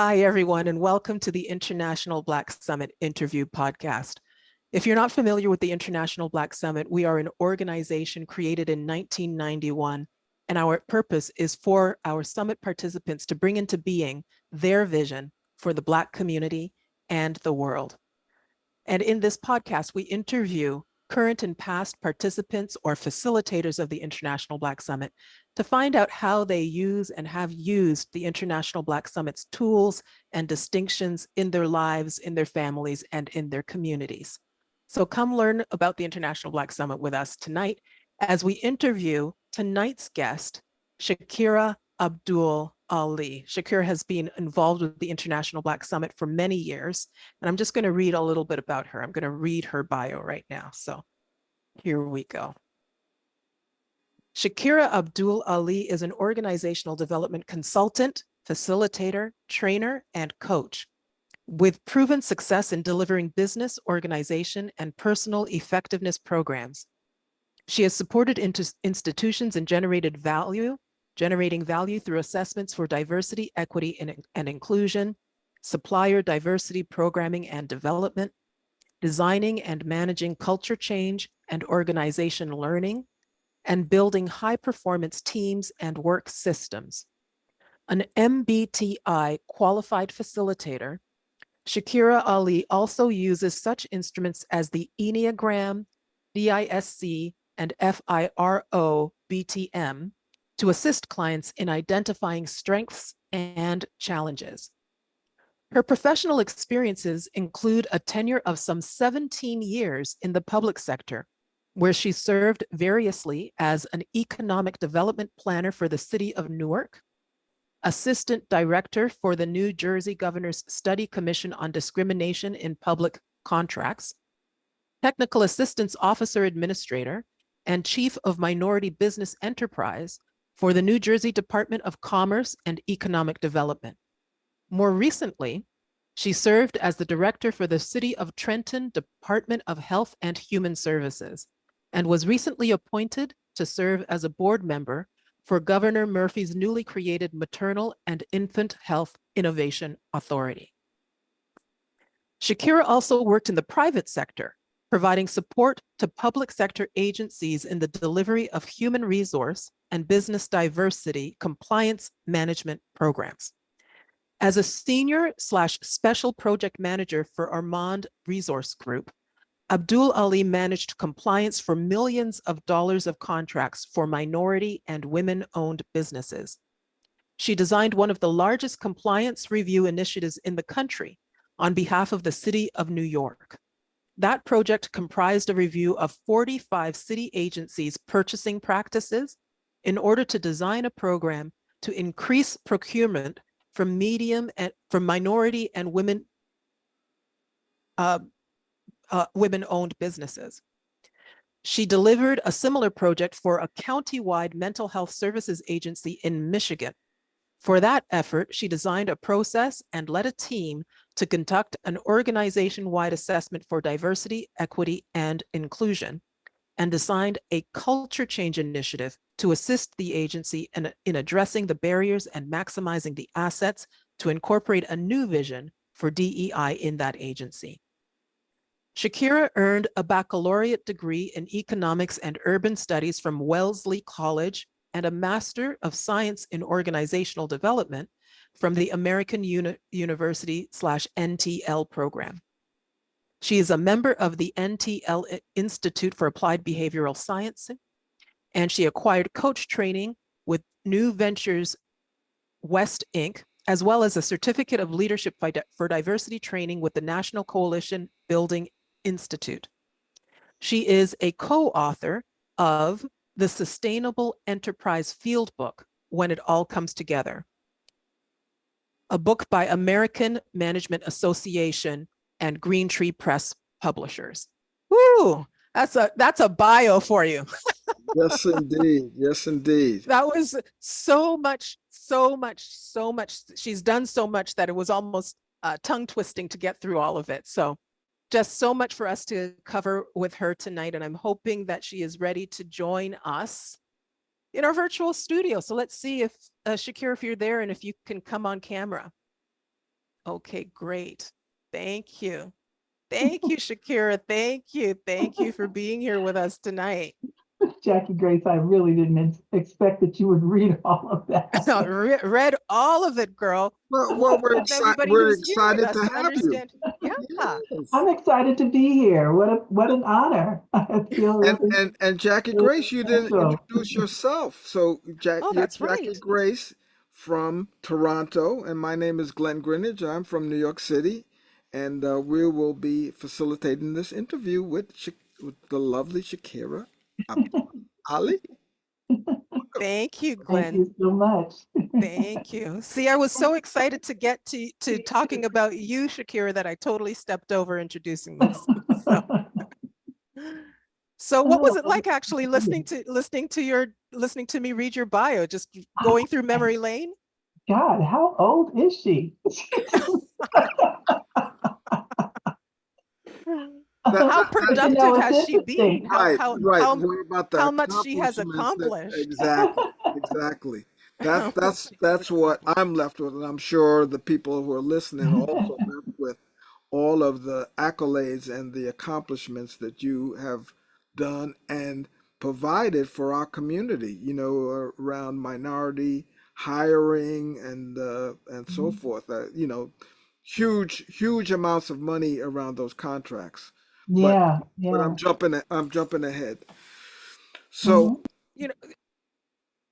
Hi, everyone, and welcome to the International Black Summit Interview Podcast. If you're not familiar with the International Black Summit, we are an organization created in 1991, and our purpose is for our summit participants to bring into being their vision for the Black community and the world. And in this podcast, we interview current and past participants or facilitators of the International Black Summit to find out how they use and have used the International Black Summit's tools and distinctions in their lives, in their families, and in their communities. So come learn about the International Black Summit with us tonight as we interview tonight's guest, Shakira Abdul-Ali. Shakira has been involved with the International Black Summit for many years, and I'm just going to read a little bit about her. I'm going to read her bio right now. So here we go. Shakira Abdul-Ali is an organizational development consultant, facilitator, trainer, and coach with proven success in delivering business, organization, and personal effectiveness programs. She has supported institutions and generating value through assessments for diversity, equity, and inclusion, supplier diversity programming and development, designing and managing culture change and organization learning, and building high-performance teams and work systems. An MBTI qualified facilitator, Shakira Ali also uses such instruments as the Enneagram, DISC, and FIRO BTM to assist clients in identifying strengths and challenges. Her professional experiences include a tenure of some 17 years in the public sector, where she served variously as an economic development planner for the City of Newark, assistant director for the New Jersey Governor's Study Commission on Discrimination in Public Contracts, technical assistance officer administrator, and chief of minority business enterprise for the New Jersey Department of Commerce and Economic Development. More recently, she served as the director for the City of Trenton Department of Health and Human Services, and was recently appointed to serve as a board member for Governor Murphy's newly created Maternal and Infant Health Innovation Authority. Shakira also worked in the private sector, providing support to public sector agencies in the delivery of human resource and business diversity compliance management programs. As a senior/special project manager for Armand Resource Group, Abdul-Ali managed compliance for millions of dollars of contracts for minority and women-owned businesses. She designed one of the largest compliance review initiatives in the country on behalf of the City of New York. That project comprised a review of 45 city agencies' purchasing practices in order to design a program to increase procurement from minority and women-owned businesses. She delivered a similar project for a county-wide mental health services agency in Michigan. For that effort, she designed a process and led a team to conduct an organization-wide assessment for diversity, equity, and inclusion, and designed a culture change initiative to assist the agency in addressing the barriers and maximizing the assets to incorporate a new vision for DEI in that agency. Shakira earned a baccalaureate degree in economics and urban studies from Wellesley College and a Master of Science in Organizational Development from the American University/NTL program. She is a member of the NTL Institute for Applied Behavioral Science, and she acquired coach training with New Ventures West, Inc., as well as a certificate of leadership for diversity training with the National Coalition Building Institute. She is a co-author of the Sustainable Enterprise Field Book, When It All Comes Together, a book by American Management Association and Green Tree Press publishers. Woo! That's a bio for you. Yes, indeed. Yes, indeed. That was so much. She's done so much that it was almost tongue twisting to get through all of it. So just so much for us to cover with her tonight. And I'm hoping that she is ready to join us in our virtual studio. So let's see if Shakira, if you're there and if you can come on camera. Okay, great. Thank you. Thank you, Shakira. Thank you. Thank you for being here with us tonight. Jackie Grace, I really didn't expect that you would read all of that. Read all of it, girl. Well, Hope everybody we're who's here with excited us to to have you. understand. Yeah. Yes. I'm excited to be here. What an honor. I feel really, And Jackie really Grace, you didn't special. introduce yourself. So Oh, you're that's Jackie right. Grace from Toronto, and my name is Glenn Greenidge. I'm from New York City, and we will be facilitating this interview with, with the lovely Shakira Abdul-Ali. Thank you, Thank Glenn. you so much. Thank you. See, I was so excited to get to talking about you, Shakira, that I totally stepped over introducing myself. So what was it like actually listening to me read your bio, just going through memory lane? God, how old is she? That, How that, But that, productive it's has she been? interesting. right, right. What about the How much she has accomplishments that accomplished? exactly. That's what I'm left with, and I'm sure the people who are listening are also left with all of the accolades and the accomplishments that you have done and provided for our community, around minority hiring and so forth. Huge amounts of money around those contracts. But Yeah, but yeah. I'm jumping ahead. So Hmm. You know,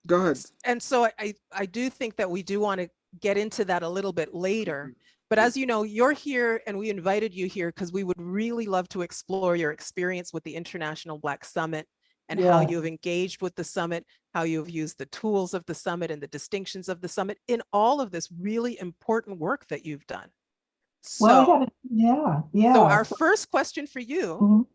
go ahead. and so I do think that we do want to get into that a little bit later. But Yeah. as you know, you're here and we invited you here because we would really love to explore your experience with the International Black Summit and how Yes. you have engaged with the summit, how you have used the tools of the summit and the distinctions of the summit in all of this really important work that you've done. Well, I So, gotta, yeah, so yeah. our first question for you Mhm.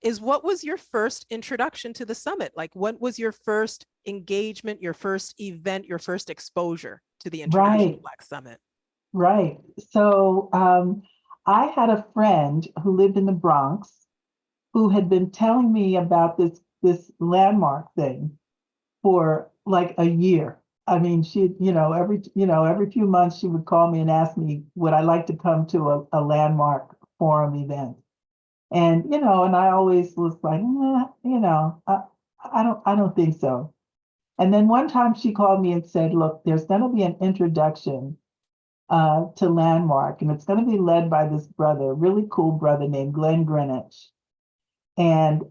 is, what was your first introduction to the summit? Like, what was your first engagement, your first event, your first exposure to the International Right, Black Summit? right. So I had a friend who lived in the Bronx who had been telling me about this landmark thing for like a year. I mean, she, every few months she would call me and ask me, would I like to come to a landmark forum event? And and I always was like, nah, I don't think so. And then one time she called me and said, look, there's going to be an introduction to Landmark, and it's going to be led by this brother, really cool brother named Glenn Greenidge. And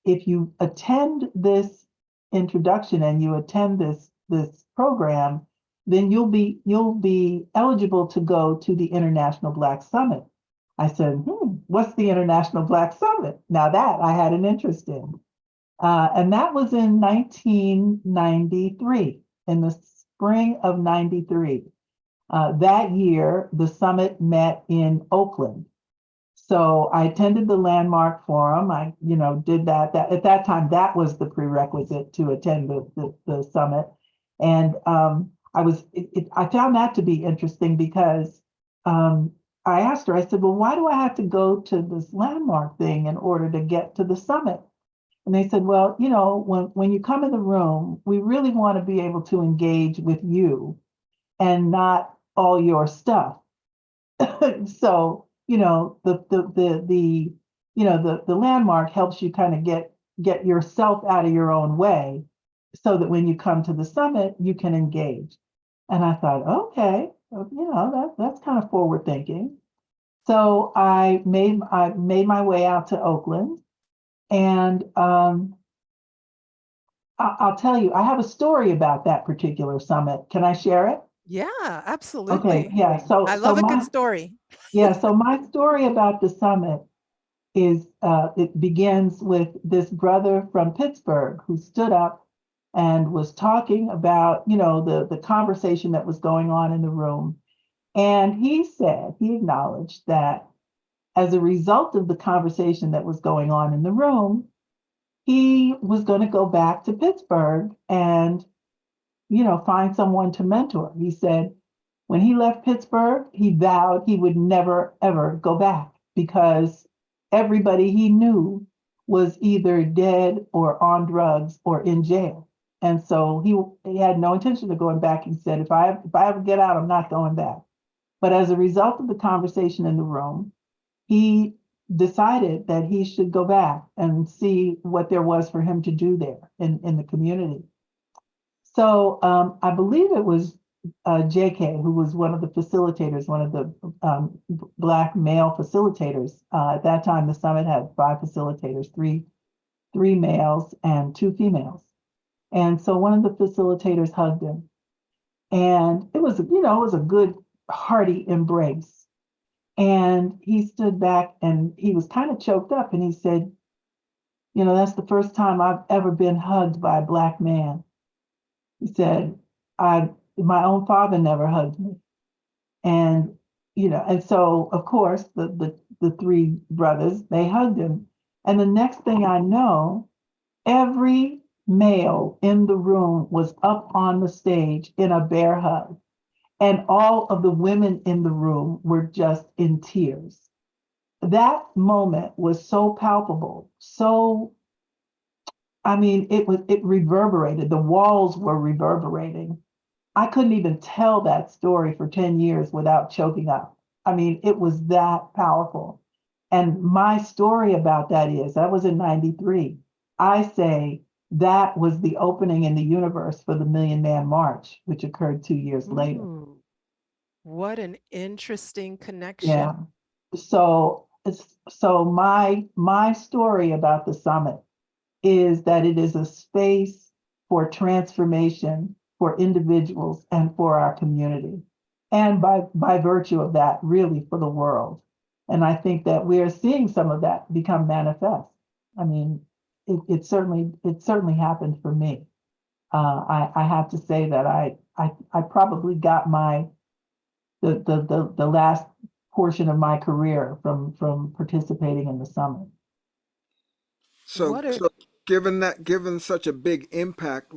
if you attend this introduction and you attend this program, then you'll be eligible to go to the International Black Summit. I said, what's the International Black Summit? Now that I had an interest in. And that was in 1993, in the spring of 93. That year, the summit met in Oakland. So I attended the Landmark Forum. I, did that. At that time, that was the prerequisite to attend the summit. And I found that to be interesting because I asked her, I said, well, why do I have to go to this Landmark thing in order to get to the summit? And they said, well, when you come in the room, we really want to be able to engage with you and not all your stuff. So, the landmark helps you kind of get yourself out of your own way so that when you come to the summit, you can engage. And I thought, okay, that's kind of forward thinking. So I made my way out to Oakland, and I'll tell you, I have a story about that particular summit. Can I share it? Yeah, Okay, absolutely. yeah. I So love so a good my story. yeah, so my story about the summit is it begins with this brother from Pittsburgh who stood up and was talking about, the conversation that was going on in the room. And he acknowledged that as a result of the conversation that was going on in the room, he was going to go back to Pittsburgh and, find someone to mentor. He said when he left Pittsburgh, he vowed he would never, ever go back because everybody he knew was either dead or on drugs or in jail. And so he had no intention of going back. He said, if I ever get out, I'm not going back. But as a result of the conversation in the room, he decided that he should go back and see what there was for him to do there in the community. So I believe it was JK, who was one of the facilitators, one of the Black male facilitators. At that time, the summit had 5 facilitators, three males and 2 females. And so one of the facilitators hugged him. And it was, it was a good, hearty embrace. And he stood back and he was kind of choked up and he said, that's the first time I've ever been hugged by a Black man. He said, my own father never hugged me. And, and so of course the 3 brothers, they hugged him. And the next thing I know, every male in the room was up on the stage in a bear hug. And all of the women in the room were just in tears. That moment was so palpable, it reverberated. The walls were reverberating. I couldn't even tell that story for 10 years without choking up. It was that powerful. And my story about that was in 93. I say that was the opening in the universe for the Million Man March, which occurred 2 years later. Ooh, what an interesting connection. Yeah. So my story about the summit is that it is a space for transformation for individuals and for our community. And by virtue of that, really for the world. And I think that we are seeing some of that become manifest. It certainly happened for me. I have to say that I probably got the last portion of my career from participating in the summit. So, given such a big impact,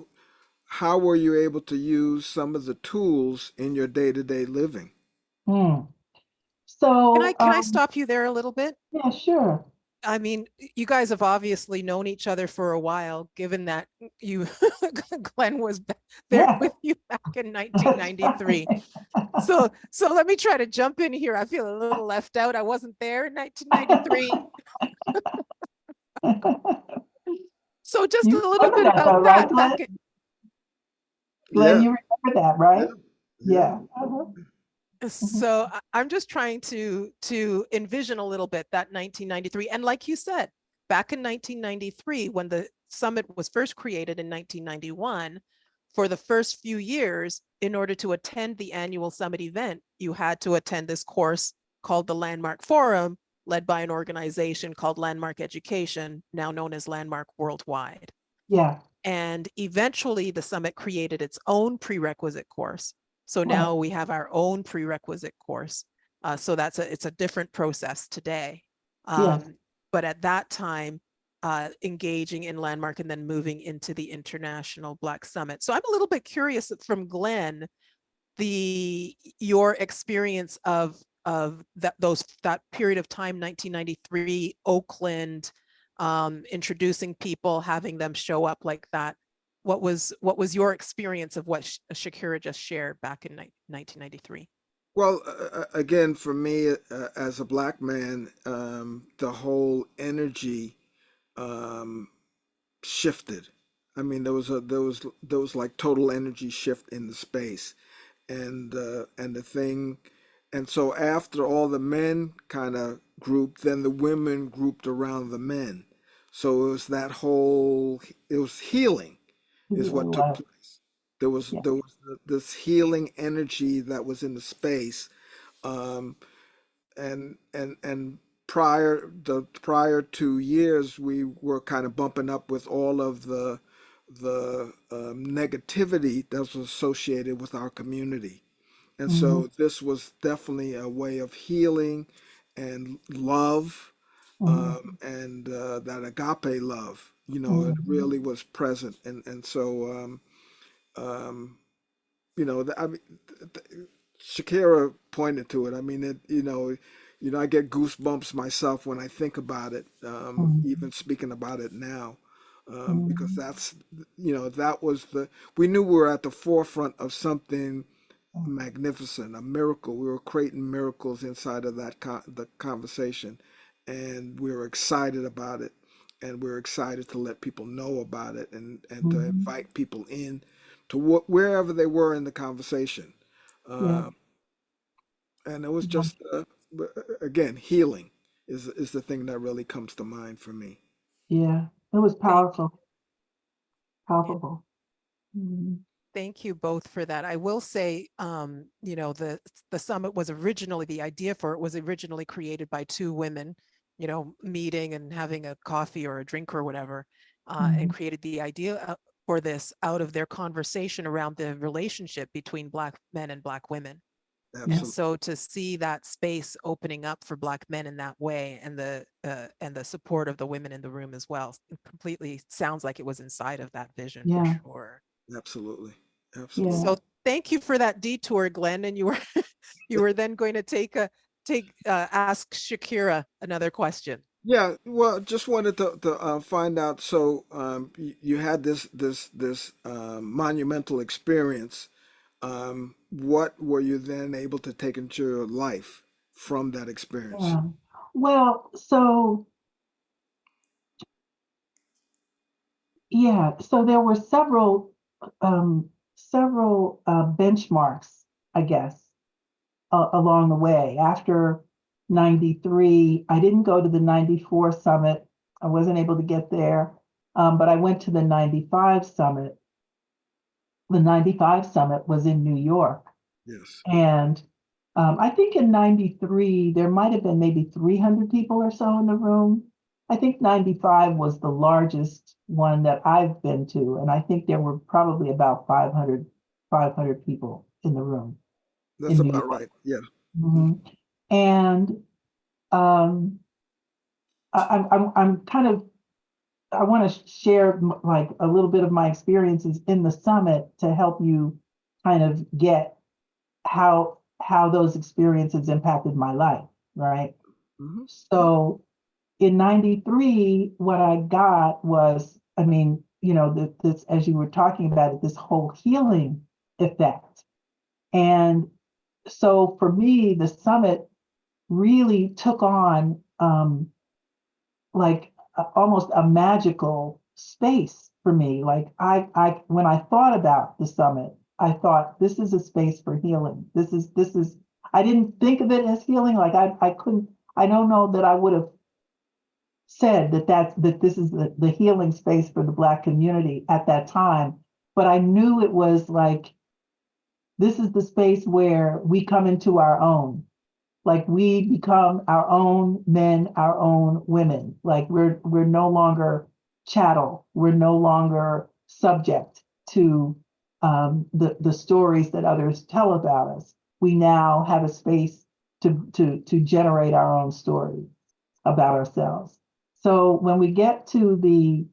how were you able to use some of the tools in your day-to-day living? So Can I stop you there a little bit? Yeah, sure. You guys have obviously known each other for a while, given that Glenn was there with you back in 1993. So let me try to jump in here. I feel a little left out. I wasn't there in 1993. So just a little bit about that. Right, Glenn, you remember that, right? Yeah. So I'm just trying to envision a little bit that 1993. And like you said, back in 1993, when the summit was first created in 1991, for the first few years, in order to attend the annual summit event, you had to attend this course called the Landmark Forum, led by an organization called Landmark Education, now known as Landmark Worldwide. Yeah. And eventually the summit created its own prerequisite course. So now we have our own prerequisite course. So it's a different process today. But at that time, engaging in Landmark and then moving into the International Black Summit. So I'm a little bit curious from Glenn, your experience of that period of time, 1993, Oakland, introducing people, having them show up like that. What was your experience of what Shakira just shared back in 1993? Well, again, for me, as a Black man, the whole energy shifted. There was like total energy shift in the space, and the thing, and so after all the men kind of grouped, then the women grouped around the men. So it was it was healing, is what took place. There was this healing energy that was in the space, um, and prior 2 years we were kind of bumping up with all of the negativity that was associated with our community, and so this was definitely a way of healing and love, and that agape love, it really was present, and so I mean, Shakira pointed to it. I get goosebumps myself when I think about it, even speaking about it now, because that was we knew we were at the forefront of something magnificent, a miracle. We were creating miracles inside of that the conversation, and we were excited about it, and we're excited to let people know about it, and to Mhm. invite people in to wherever they were in the conversation. Yeah. Uh, and it was just again, healing is the thing that really comes to mind for me. Yeah. It was Thank, powerful, yeah, palpable. Mhm. thank you both for that. I will say, you know, the summit was originally, the idea for it was originally created by two women, you know, meeting and having a coffee or a drink or whatever, and Mhm. created the idea for this out of their conversation around the relationship between Black men and Black women. And Absolutely, so to see that space opening up for Black men in that way, and the support of the women in the room as well, it completely sounds like it was inside of that vision for Yeah. sure. absolutely, Yeah. absolutely. So thank you for that detour, Glenn. And you were you were then going to ask Shakira another question. Yeah, well, just wanted to find out. So, you had this monumental experience. What were you then able to take into your life from that experience? Yeah. Well, so yeah, so there were several benchmarks, I guess, along the way. After 93, I didn't go to the 94 summit. I wasn't able to get there. But I went to the 95 summit. The 95 summit was in New York. Yes, And I think in 93, there might have been maybe 300 people or so in the room. I think 95 was the largest one that I've been to. And I think there were probably about 500 people in the room that's in New about York. right. Yeah. Mhm. Mhm. And um, I'm kind of, I want to share like a little bit of my experiences in the summit to help you kind of get how those experiences impacted my life, right? Mhm. So in 93, what I got was, I mean, you know, this, as you were talking about it, this whole healing effect. And so for me, the summit really took on like almost a magical space for me. Like when I thought about the summit, I thought this is a space for healing. This is. I didn't think of it as healing. Like I couldn't. I don't know that I would have said that this is the healing space for the Black community at that time. But I knew it was like this is the space where we come into our own, like we become our own men, our own women. Like we're no longer chattel. We're no longer subject to the stories that others tell about us. We now have a space to generate our own story about ourselves. So when we get to the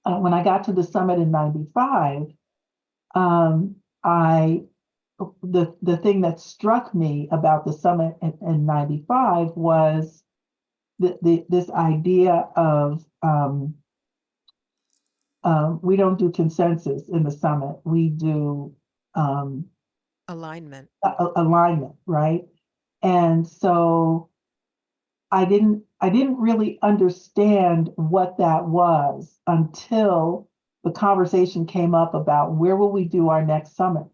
when I got to the summit in '95, I the thing that struck me about the summit in '95 was this idea of we don't do consensus in the summit. We do um, Alignment. alignment, right? And so I didn't really understand what that was until the conversation came up about where will we do our next summit.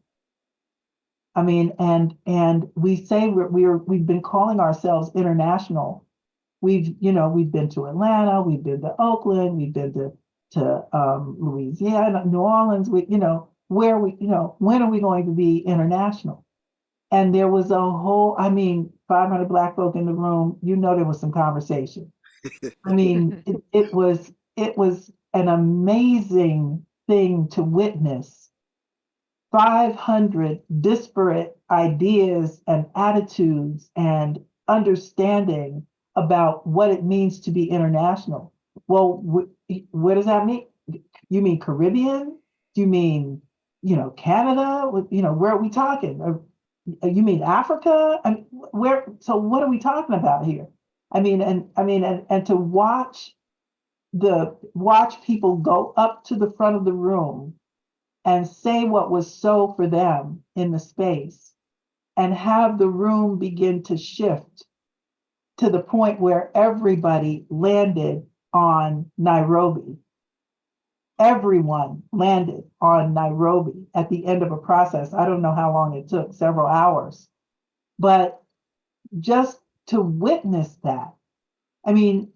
I mean, and we say we've been calling ourselves international. We've been to Atlanta, we've been to Oakland, we've been to Louisiana, New Orleans. Where when are we going to be international? And there was a whole, I mean, 500 Black folk in the room. There was some conversation. I mean, it was an amazing thing to witness 500 disparate ideas and attitudes and understanding about what it means to be international. Well, what does that mean? You mean Caribbean? Do you mean, Canada? Where are we talking? You mean Africa? I mean, where? So what are we talking about here? And to watch people go up to the front of the room and say what was so for them in the space, and have the room begin to shift to the point where everybody landed on Nairobi. Everyone landed on Nairobi at the end of a process. I don't know how long it took, several hours, but just to witness that. I mean,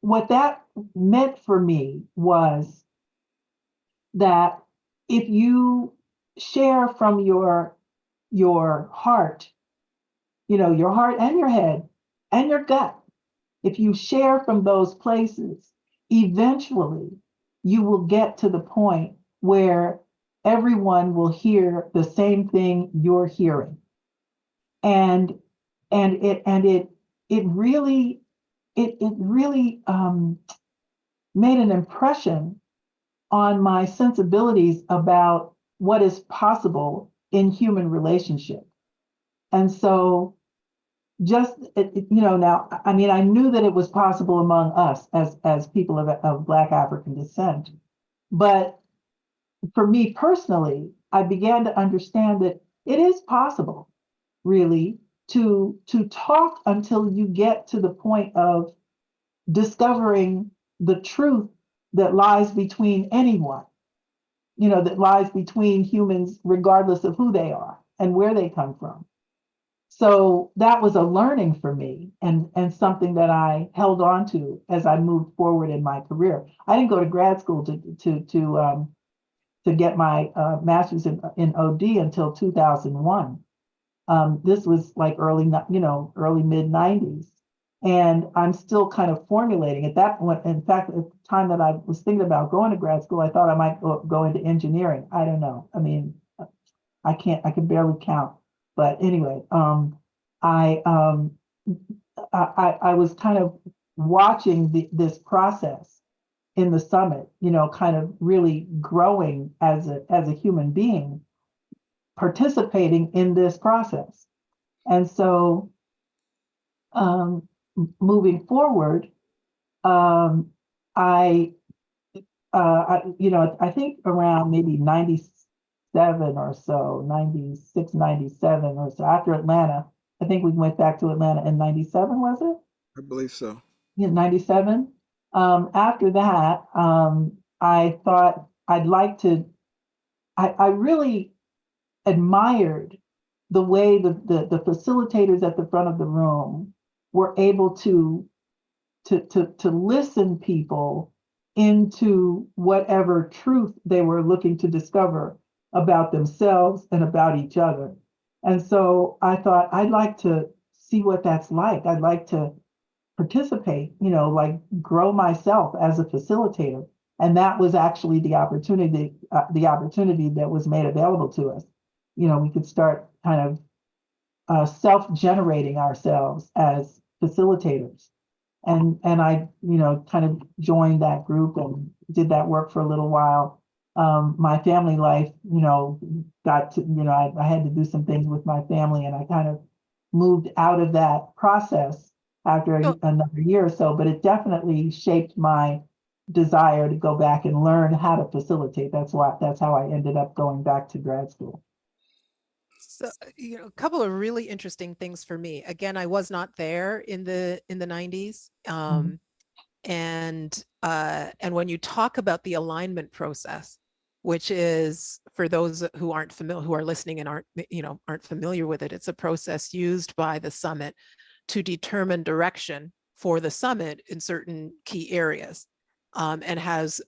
what that meant for me was that if you share from your heart, your heart and your head and your gut, if you share from those places, eventually you will get to the point where everyone will hear the same thing you're hearing. And it really made an impression on my sensibilities about what is possible in human relationship. And so just, now, I mean, I knew that it was possible among us as people of Black African descent. But for me personally, I began to understand that it is possible, really, to talk until you get to the point of discovering the truth that lies between anyone, that lies between humans, regardless of who they are and where they come from. So that was a learning for me, and something that I held on to as I moved forward in my career. I didn't go to grad school to get my master's in OD until 2001. This was like early mid 90s. And I'm still kind of formulating at that point. In fact, at the time that I was thinking about going to grad school, I thought I might go into engineering. I don't know. I mean, I can barely count. But anyway, I was kind of watching this process in the summit, kind of really growing as a human being, participating in this process. And so moving forward, I think around maybe 97 or so, 96, 97 or so, after Atlanta, I think we went back to Atlanta in 97, was it? I believe so. Yeah, 97. After that, I thought I'd like to, I really admired the way the facilitators at the front of the room were able to listen people into whatever truth they were looking to discover about themselves and about each other. And so I thought, I'd like to see what that's like. I'd like to participate, like grow myself as a facilitator. And that was actually the opportunity that was made available to us. We could start kind of self-generating ourselves as facilitators. And I, kind of joined that group and did that work for a little while. My family life, got to, I had to do some things with my family, and I kind of moved out of that process after another year or so, but it definitely shaped my desire to go back and learn how to facilitate. That's how I ended up going back to grad school. So, a couple of really interesting things for me. Again, I was not there in the 90s. And when you talk about the alignment process, which is, for those who aren't familiar, who are listening and aren't familiar with it, it's a process used by the summit to determine direction for the summit in certain key areas, and has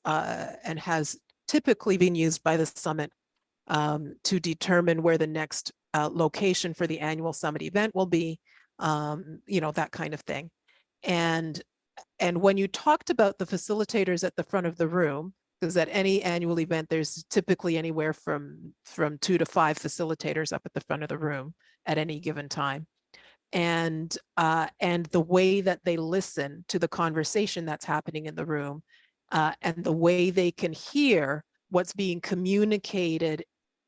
typically been used by the summit to determine where the next location for the annual summit event will be, that kind of thing. And when you talked about the facilitators at the front of the room, because at any annual event, there's typically anywhere from 2 to 5 facilitators up at the front of the room at any given time. And the way that they listen to the conversation that's happening in the room, and the way they can hear what's being communicated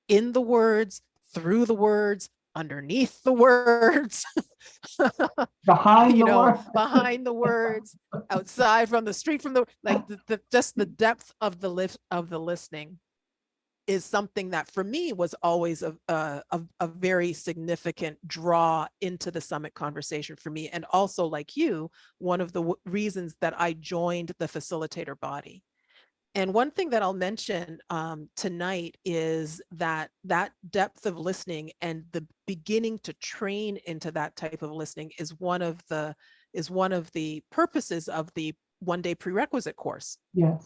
in the words, through the words, underneath the words, behind behind the words, outside, from the street, from the just the depth of the listening is something that for me was always a very significant draw into the summit conversation for me. And also, like you, one of the reasons that I joined the facilitator body. And one thing that I'll mention tonight is that depth of listening and the beginning to train into that type of listening is one of the purposes of the one-day prerequisite course. Yes.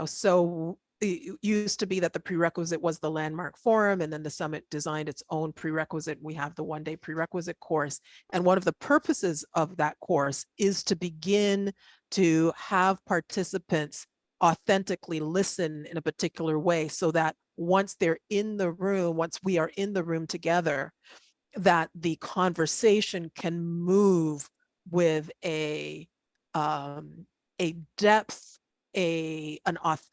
So it used to be that the prerequisite was the landmark forum, and then the summit designed its own prerequisite. We have the one-day prerequisite course. And one of the purposes of that course is to begin to have participants authentically listen in a particular way, so that once they're in the room, once we are in the room together, that the conversation can move with a depth, a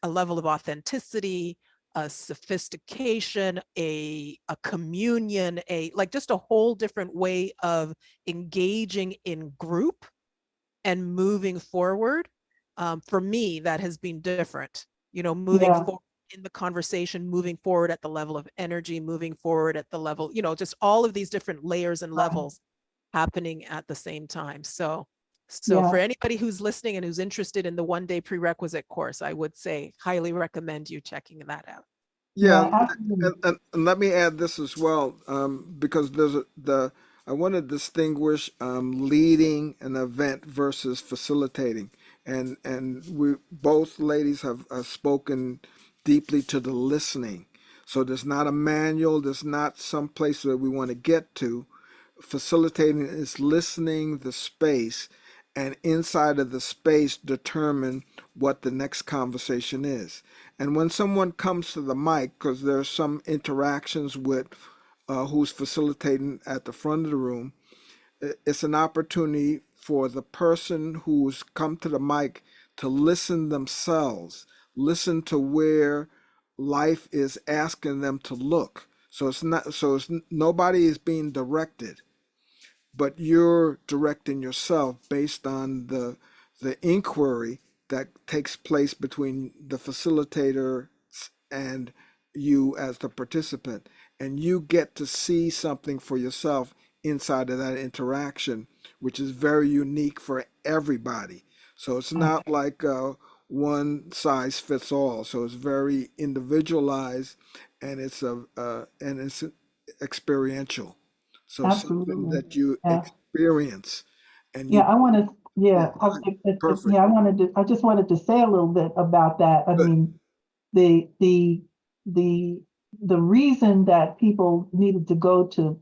level of authenticity, a sophistication, a communion, just a whole different way of engaging in group and moving forward. For me, that has been different, moving forward in the conversation, moving forward at the level of energy, moving forward at the level, just all of these different layers and levels happening at the same time. So for anybody who's listening and who's interested in the one-day prerequisite course, I would say highly recommend you checking that out. Yeah, and let me add this as well, because I want to distinguish leading an event versus facilitating, and we both ladies have spoken deeply to the listening. So there's not a manual, there's not some place that we want to get to. Facilitating is listening the space, and inside of the space determine what the next conversation is. And when someone comes to the mic, because there's some interactions with who's facilitating at the front of the room, it's an opportunity for the person who's come to the mic to listen themselves, listen to where life is asking them to look. Nobody is being directed, but you're directing yourself based on the inquiry that takes place between the facilitator and you as the participant, and you get to see something for yourself inside of that interaction, which is very unique for everybody. So it's not like one size fits all. So it's very individualized, and it's experiential. So something Absolutely. that you Yeah. experience and Yeah, you, I want to, yeah, yeah, perfect. yeah, I just wanted to say a little bit about that. I Good. mean, the, the, the, the reason that people needed to go to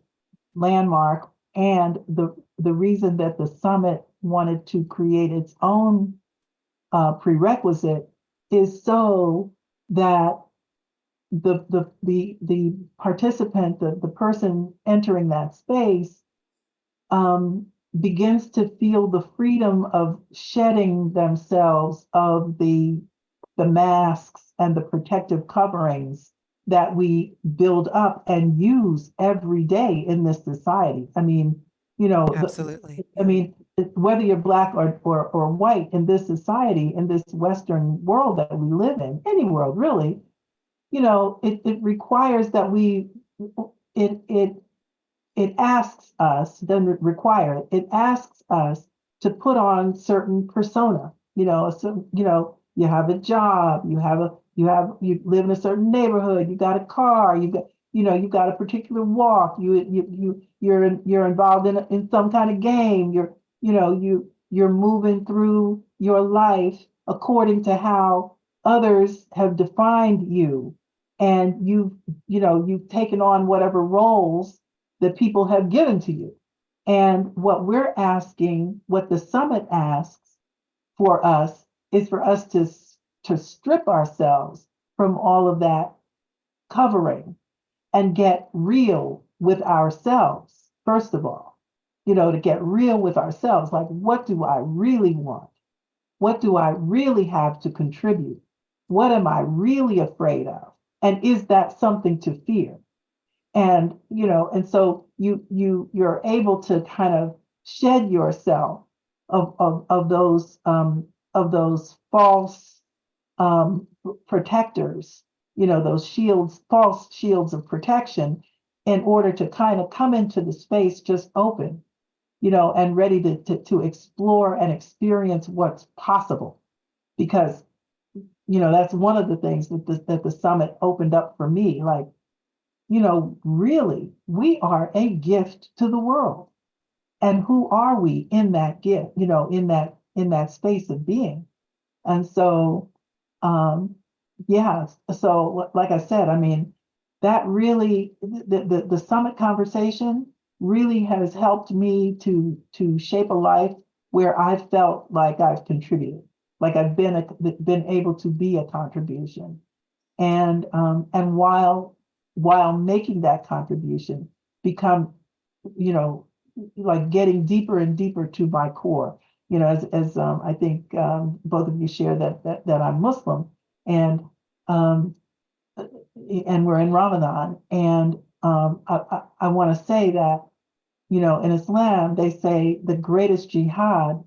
Landmark, and the reason that the summit wanted to create its own prerequisite, is so that the participant, the person entering that space, um, begins to feel the freedom of shedding themselves of the masks and the protective coverings that we build up and use every day in this society. I mean, Absolutely. I mean, whether you're black or white in this society, in this Western world that we live in, any world really, it requires that it it it asks us, doesn't require it, it asks us to put on certain persona, you have a job, you live in a certain neighborhood, you got a car, you got a particular walk, you're involved in some kind of game, you're moving through your life according to how others have defined you, and you've taken on whatever roles that people have given to you. And what we're asking, what the summit asks for us, is for us to strip ourselves from all of that covering and get real with ourselves, first of all. To get real with ourselves, like, what do I really want? What do I really have to contribute? What am I really afraid of? And is that something to fear? And so you're able to kind of shed yourself of those false protectors those shields, false shields of protection, in order to kind of come into the space just open, and ready to explore and experience what's possible. Because, that's one of the things that the summit opened up for me. Like, really, we are a gift to the world. And who are we in that gift, in that space of being? And so, yeah, so like I said, I mean, that really, the summit conversation really has helped me to shape a life where I felt like I've contributed, like I've been able to be a contribution. And while making that contribution, become, like getting deeper and deeper to my core. As I think both of you share that I'm Muslim, and um, and we're in Ramadan, and I want to say that, in Islam they say the greatest jihad,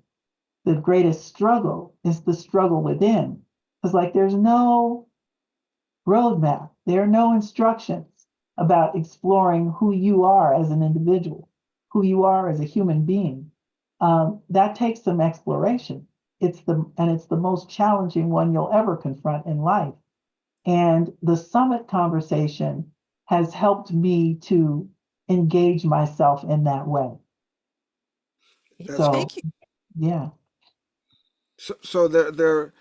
the greatest struggle is the struggle within. It's like there's no roadmap, there are no instructions about exploring who you are as an individual, who you are as a human being. That takes some exploration. It's the most challenging one you'll ever confront in life. And the summit conversation has helped me to engage myself in that way. That's So, Thank you. yeah, so there,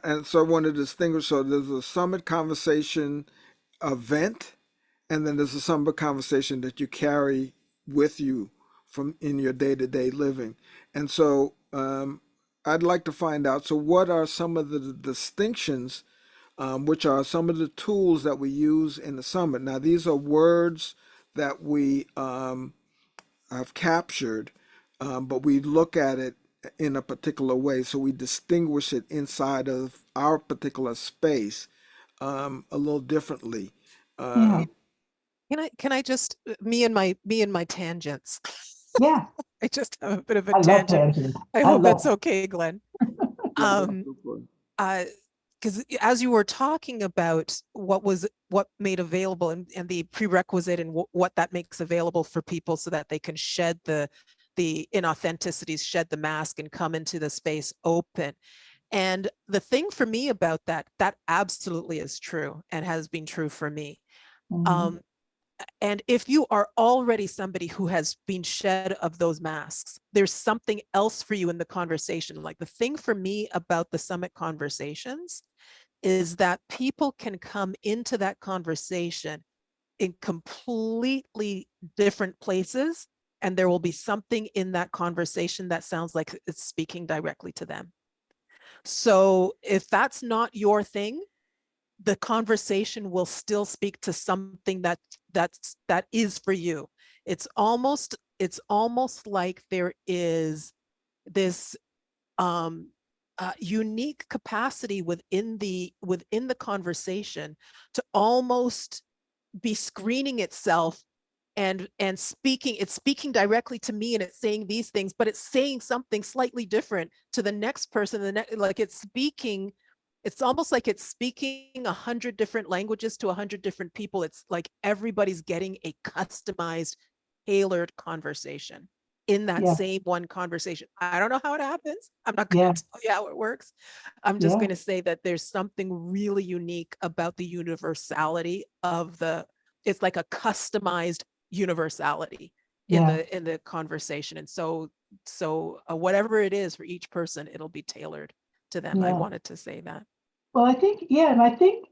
and so I want to distinguish. So there's a summit conversation event, and then there's a summit conversation that you carry with you from in your day-to-day living. And so I'd like to find out. So what are some of the distinctions, which are some of the tools that we use in the summit? Now, these are words that we have captured, but we look at it in a particular way. So we distinguish it inside of our particular space a little differently. yeah, Can I just me and my tangents. yeah. I just have a bit of a I love tangent. tangents. I I hope love that's it. okay, Glenn. Go for it, Um, go for it. because as you were talking about what made available and the prerequisite and what that makes available for people so that they can shed the inauthenticities, shed the mask, and come into the space open. And the thing for me about that absolutely is true and has been true for me. Mhm. Um, and if you are already somebody who has been shed of those masks, there's something else for you in the conversation. Like the thing for me about the summit conversations is that people can come into that conversation in completely different places, and there will be something in that conversation that sounds like it's speaking directly to them. So if that's not your thing, the conversation will still speak to something that is for you. It's almost like there is this unique capacity within the conversation to almost be screening itself and speaking directly to me, and it's saying these things, but it's saying something slightly different to the next person. Like it's almost like it's speaking 100 different languages to 100 different people. It's like everybody's getting a customized, tailored conversation in that Yeah, same one conversation. I don't know how it happens. I'm not going yeah, to tell you how it works. I'm just yeah, going to say that there's something really unique about the universality of it's like a customized universality in yeah, the conversation. And so whatever it is for each person, it'll be tailored to them. I yeah. wanted to say that. Well, I think, yeah, and I think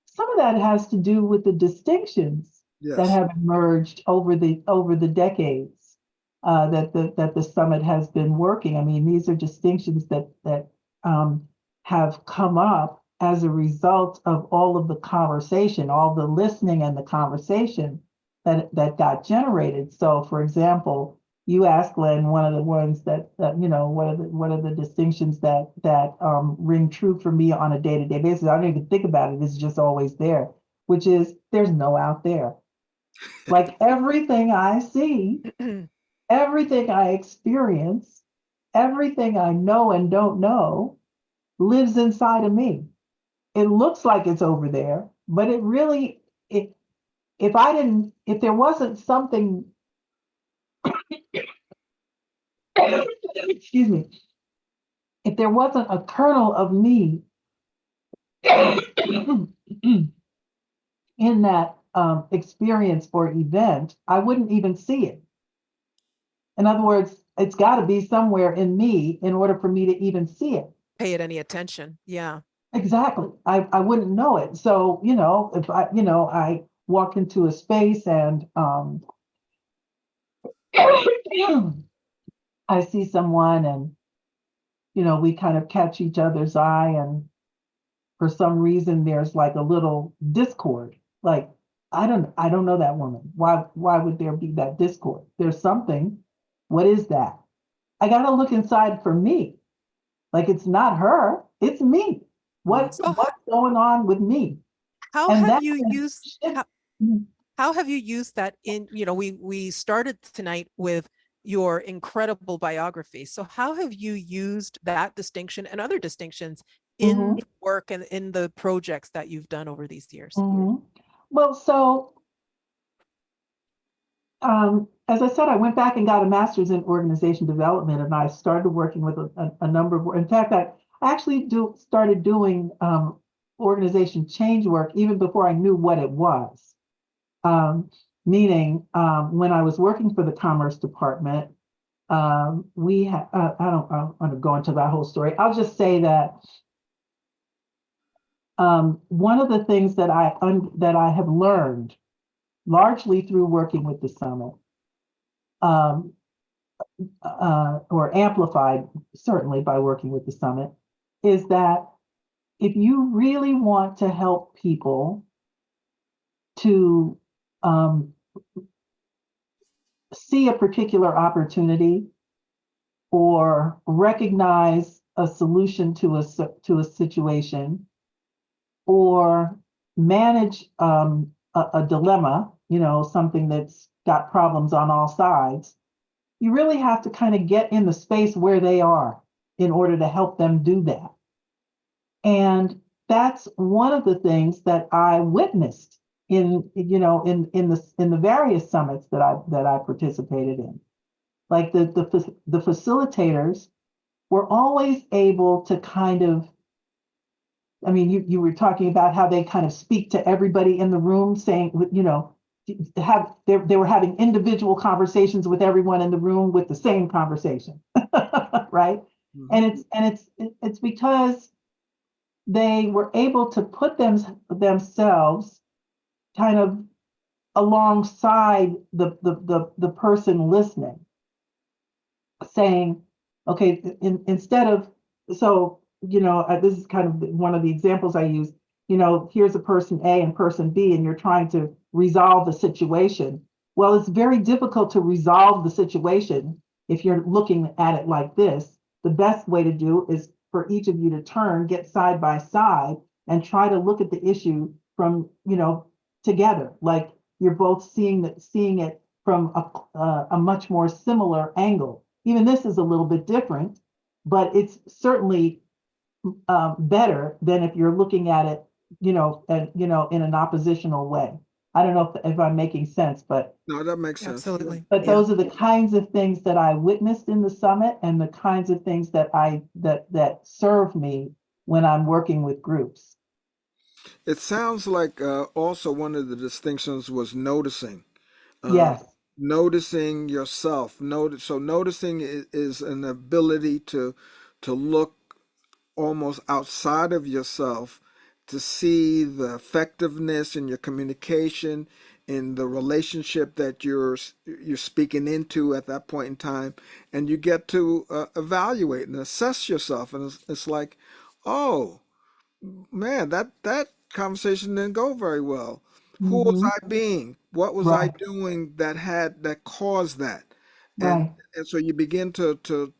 some of that has to do with the distinctions that Yes. have emerged over the decades, that the summit has been working. I mean, these are distinctions that have come up as a result of all of the conversation, all the listening and the conversation that got generated. So, for example, you asked Glenn one of the ones that what are the distinctions that ring true for me on a day-to-day basis. I don't even think about it, it's just always there, which is there's no out there. Like everything I see, everything I experience, everything I know and don't know lives inside of me. It looks like it's over there, But it really, if there wasn't something, excuse me, if there wasn't a kernel of me in that experience or event, I wouldn't even see it. In other words, it's got to be somewhere in me in order for me to even see it. Pay it any attention. Yeah. Exactly. I wouldn't know it. So, if I walk into a space and I see someone and, we kind of catch each other's eye, and for some reason there's like a little discord. Like, I don't know that woman. Why would there be that discord? There's something. What is that? I got to look inside for me. Like, it's not her, it's me. What's So going on with me? how And have that you can used shift. how have you used that in, we started tonight with your incredible biography. So how have you used that distinction and other distinctions in work and in the projects that you've done over these years? Well, so as I said, I went back and got a master's in organization development, and I started working with a number of. In fact, I actually started doing organization change work even before I knew what it was. Meaning, when I was working for the Commerce Department, we had. I don't want to go into that whole story. I'll just say that one of the things that I have learned, largely through working with the summit, or amplified certainly by working with the summit, is that if you really want to help people to see a particular opportunity or recognize a solution to a situation, or manage a dilemma, something that's got problems on all sides, you really have to kind of get in the space where they are in order to help them do that. And that's one of the things that I witnessed in the various summits that I participated in. Like the facilitators were always able to kind of, I mean, you were talking about how they kind of speak to everybody in the room, saying, they were having individual conversations with everyone in the room with the same conversation, right? And it's because they were able to put themselves kind of alongside the person listening, saying, okay, instead of, so, this is kind of one of the examples I use, here's a person A and person B, and you're trying to resolve the situation. Well, it's very difficult to resolve the situation if you're looking at it like this. The best way to do is for each of you to turn, get side by side, and try to look at the issue from, together. Like, you're both seeing it from a much more similar angle. Even this is a little bit different, but it's certainly better than if you're looking at it, in an oppositional way. I don't know if I'm making sense, but No, that makes sense. Absolutely. but Yeah. those are the kinds of things that I witnessed in the summit, and the kinds of things that that serve me when I'm working with groups. It sounds like also one of the distinctions was noticing. Uh, Yes. Noticing yourself. So noticing is an ability to look almost outside of yourself to see the effectiveness in your communication, in the relationship that you're speaking into at that point in time, and you get to evaluate and assess yourself, and it's like, oh man, that conversation didn't go very well. Who was Hmm. I being? What was I Right. doing that caused that? And Right. and so you begin to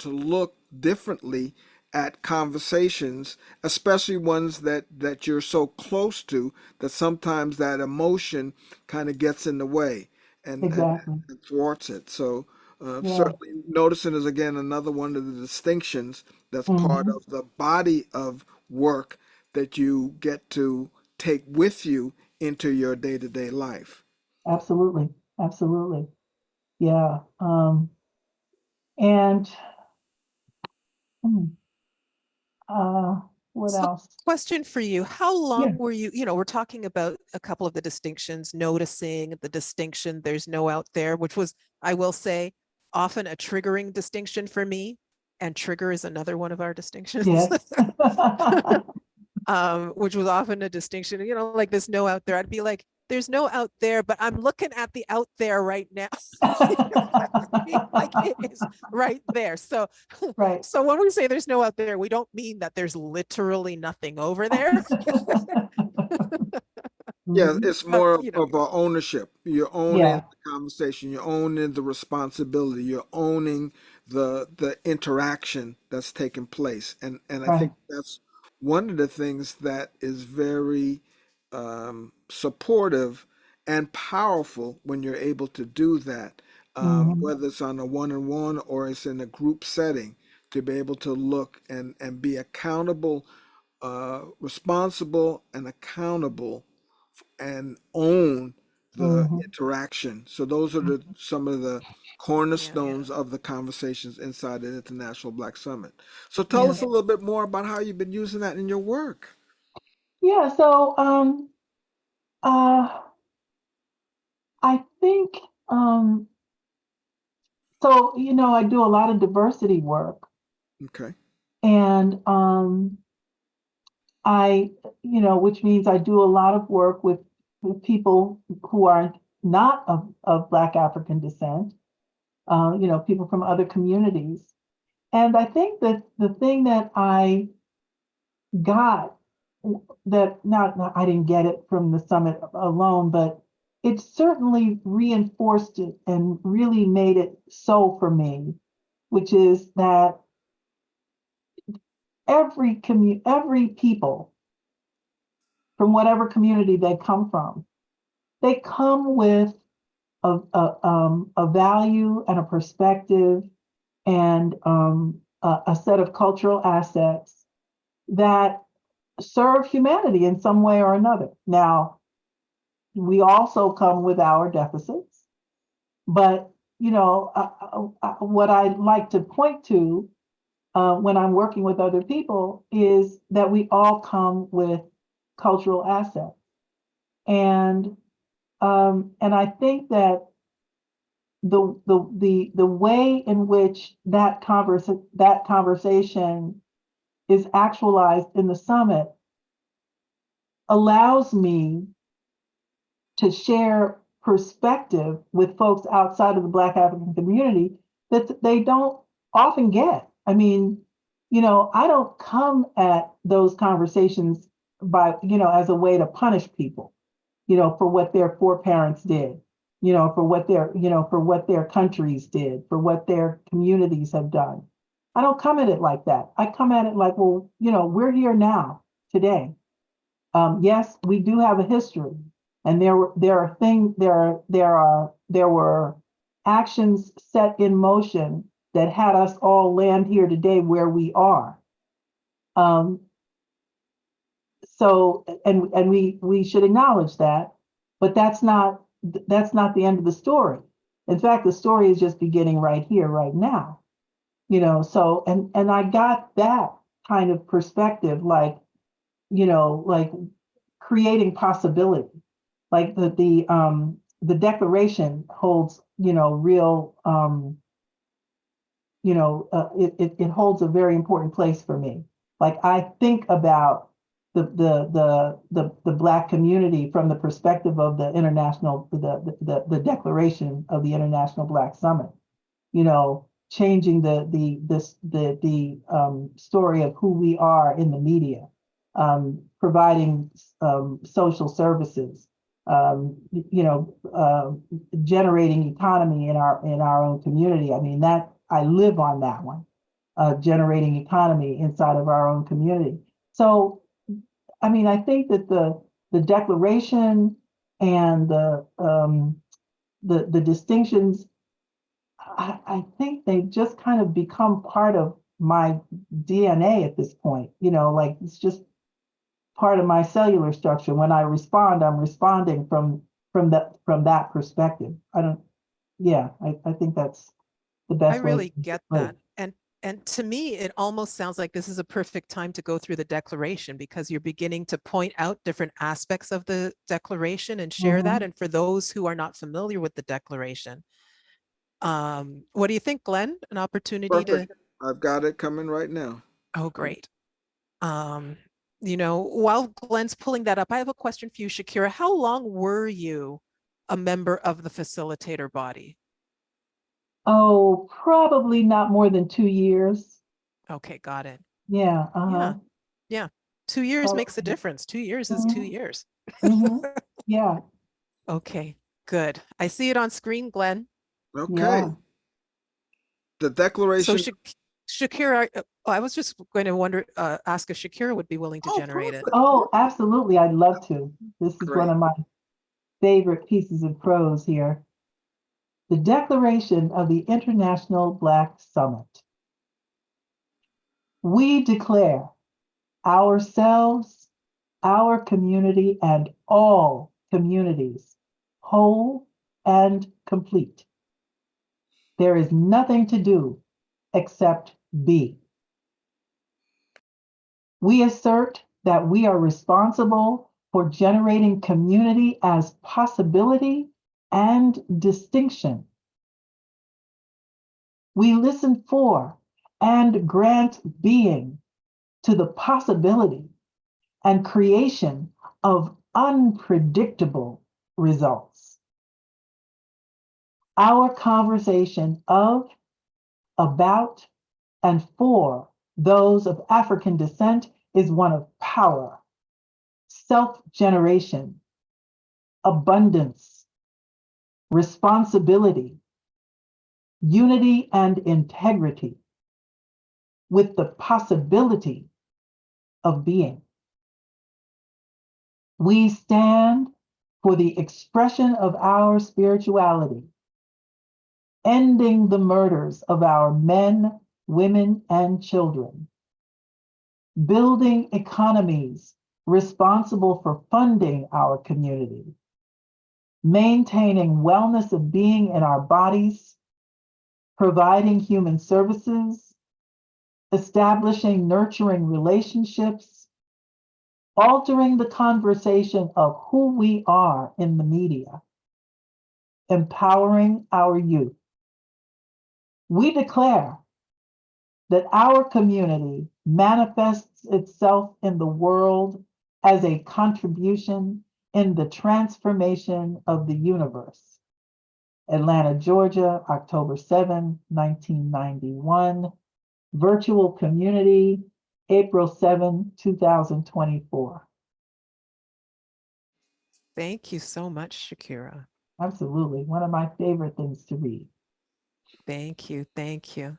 look differently at conversations, especially ones that you're so close to that sometimes that emotion kind of gets in the way Exactly. and thwarts it. So Yeah. certainly noticing is again another one of the distinctions that's part Hmm. of the body of work that you get to take with you into your day-to-day life. Absolutely. Absolutely. Yeah. And hmm, uh, what So, else? question for you. How Yeah. long were you, we're talking about a couple of the distinctions, noticing the distinction, there's no out there, which was, I will say, often a triggering distinction for me. And trigger is another one of our distinctions. Yes. Which was often a distinction, like this no out there. I'd be like, there's no out there, but I'm looking at the out there right now. Like it is right there. So, Right. so when we say there's no out there, we don't mean that there's literally nothing over there. Yeah, Mhm. it's more You know, of a ownership. You're owning Yeah. the conversation. You're owning the responsibility. You're owning the interaction that's taking place. And I Right. think that's one of the things that is very supportive and powerful when you're able to do that, Hmm. whether it's on a one-on-one or it's in a group setting, to be able to look and be accountable, responsible and accountable and own the Hmm. interaction. So those are some of the yeah. cornerstones of the conversations inside the International Black Summit. So tell Yeah. us a little bit more about how you've been using that in your work. Yeah. So uh I think so, I do a lot of diversity work, Okay. and I, which means I do a lot of work with people who are not of Black African descent, people from other communities. And I think that the thing that I got, that not I didn't get it from the summit alone, but it certainly reinforced it and really made it so for me, which is that every people from whatever community they come from, they come with a value and a perspective and a set of cultural assets that serve humanity in some way or another. Now, we also come with our deficits, but what I like to point to when I'm working with other people is that we all come with cultural assets, and I think that the way in which that conversation is actualized in the summit allows me to share perspective with folks outside of the Black African community that they don't often get. I mean, I don't come at those conversations as a way to punish people, for what their foreparents did, for what their countries did, for what their communities have done. I don't come at it like that. I come at it like, well, we're here now, today. Yes, we do have a history, and there were actions set in motion that had us all land here today where we are. Um, and we should acknowledge that, but that's not the end of the story. In fact, the story is just beginning right here, right now. So and I got that kind of perspective, like creating possibility. Like the Declaration holds, real, it holds a very important place for me. Like I think about the Black community from the perspective of the Declaration of the International Black Summit. Changing the story of who we are in the media, providing social services, generating economy in our own community. I mean, that I live on that one, generating economy inside of our own community. So, I mean, I think that the Declaration and the distinctions, I think they've just kind of become part of my DNA at this point. Like it's just part of my cellular structure. When I respond, I'm responding from that perspective. I think that's the I best way. really get that. And to me, it almost sounds like this is a perfect time to go through the declaration, because you're beginning to point out different aspects of the declaration and share that. And for those who are not familiar with the declaration, what do you think, Glenn? An opportunity Perfect. I've got it coming right now. Oh, great. While Glenn's pulling that up, I have a question for you, Shakira. How long were you a member of the facilitator body? Oh, probably not more than 2 years. Okay, got it. Yeah. Yeah. 2 years makes a Probably. difference. 2 years is 2 years. Yeah. Okay, good. I see it on screen, Glenn. Okay. Yeah. The declaration. So Shakira, I was just going to ask if Shakira would be willing to generate it. Oh, absolutely. I'd love to. This is Great. one of my favorite pieces of prose here. The Declaration of the International Black Summit. We declare ourselves, our community, and all communities whole and complete. There is nothing to do except be. We assert that we are responsible for generating community as possibility and distinction. We listen for and grant being to the possibility and creation of unpredictable results. Our conversation of, about, and for those of African descent is one of power, self-generation, abundance, responsibility, unity, and integrity, with the possibility of being. We stand for the expression of our spirituality, ending the murders of our men, women, and children, building economies responsible for funding our community, maintaining wellness of being in our bodies, providing human services, establishing nurturing relationships, altering the conversation of who we are in the media, empowering our youth. We declare that our community manifests itself in the world as a contribution in the transformation of the universe. Atlanta, Georgia, October 7, 1991. Virtual community, April 7, 2024. Thank you so much, Shakira. Absolutely. One of my favorite things to read. Thank you. Thank you.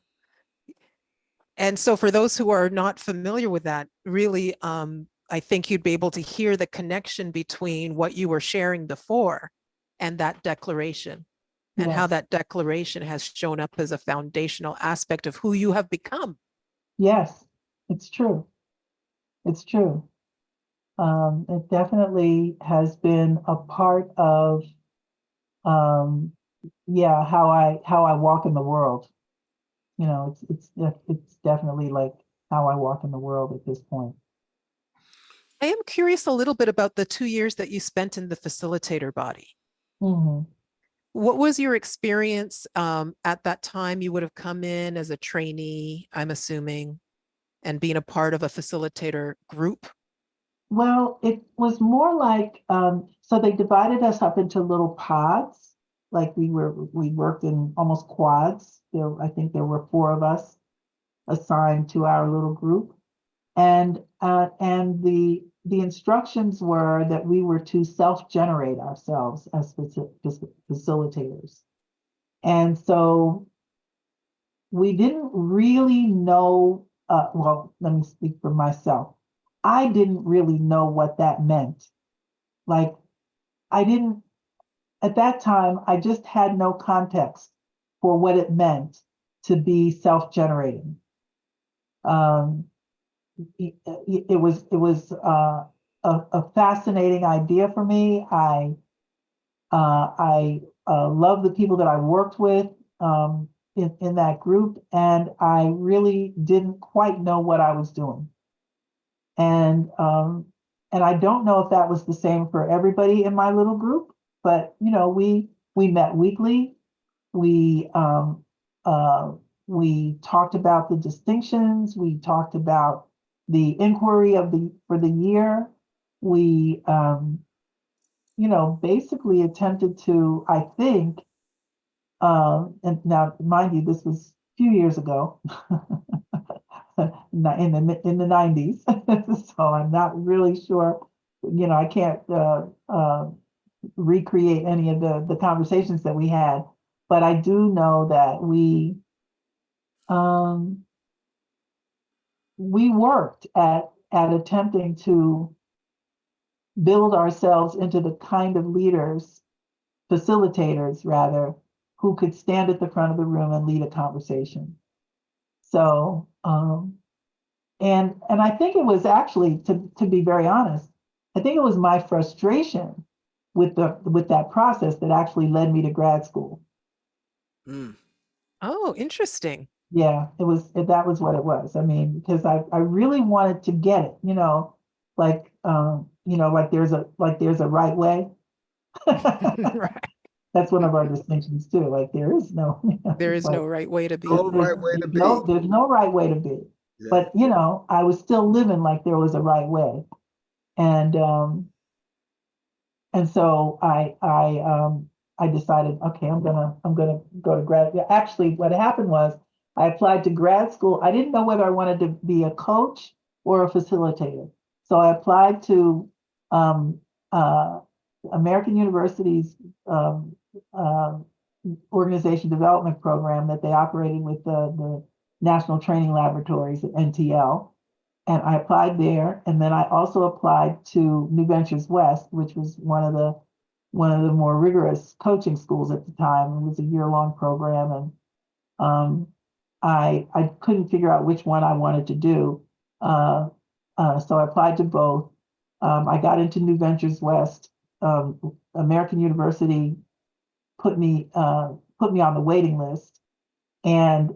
And so for those who are not familiar with that, really, I think you'd be able to hear the connection between what you were sharing before and that declaration, and how that declaration has shown up as a foundational aspect of who you have become. Yes, it's true. It's true. It definitely has been a part of, how I walk in the world. You know, it's definitely like how I walk in the world at this point. I am curious a little bit about the 2 years that you spent in the facilitator body. What was your experience at that time? You would have come in as a trainee, I'm assuming, and being a part of a facilitator group. Well, it was more like, so they divided us up into little pods. Like we worked in almost quads. I think there were 4 of us assigned to our little group. And the instructions were that we were to self-generate ourselves as facilitators. And so we didn't really know, well, let me speak for myself. I didn't really know what that meant. Like, at that time, I just had no context for what it meant to be self-generating. It was a fascinating idea for me. I love the people that I worked with in that group, and I really didn't quite know what I was doing. And I don't know if that was the same for everybody in my little group, but you know, we met weekly. We we talked about the distinctions. We talked about the inquiry of the for the year. We you know, basically attempted to, I think, and now mind you, this was a few years ago, in the 90s. So I'm not really sure, you know, I can't recreate any of the conversations that we had, but I do know that we worked at attempting to build ourselves into the kind of leaders, facilitators rather, who could stand at the front of the room and lead a conversation. So, and I think it was actually, to be very honest, I think it was my frustration with that process that actually led me to grad school. Mm. Oh, interesting. Yeah, that was what it was. I mean, because I really wanted to get it, you know, like you know, like there's a right way. Right. That's one of our distinctions too. Like there is no, There it's is like no right way to No be. right way to be. there's no right way to be. Yeah. But you know, I was still living like there was a right way. And so I decided, okay, I'm gonna go to grad. Yeah, actually, what happened was I applied to grad school. I didn't know whether I wanted to be a coach or a facilitator. So I applied to um, uh, American University's um, uh, organization development program that they operated with the National Training Laboratories at NTL. And I applied there, and then I also applied to New Ventures West, which was one of the more rigorous coaching schools at the time. It was a year-long program, and I couldn't figure out which one I wanted to do, so I applied to both. I got into New Ventures West. American University put me on the waiting list, and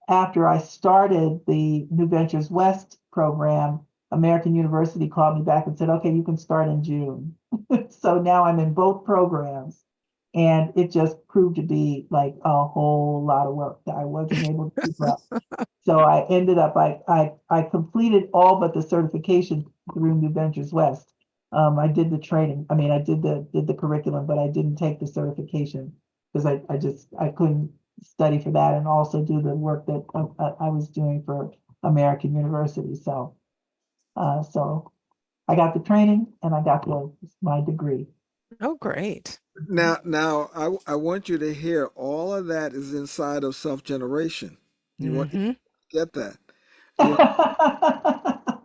after I started the New Ventures West program, American University called me back and said, okay, you can start in June. So now I'm in both programs. And it just proved to be like a whole lot of work that I wasn't able to keep up. So I ended up, I completed all but the certification through New Ventures West. I did the training. I mean, I did the curriculum, but I didn't take the certification because I couldn't study for that and also do the work that I was doing for American University. So, so I got the training and I got my degree. Oh, great. Now, I want you to hear all of that is inside of self-generation. You want to Hmm. get that. You know,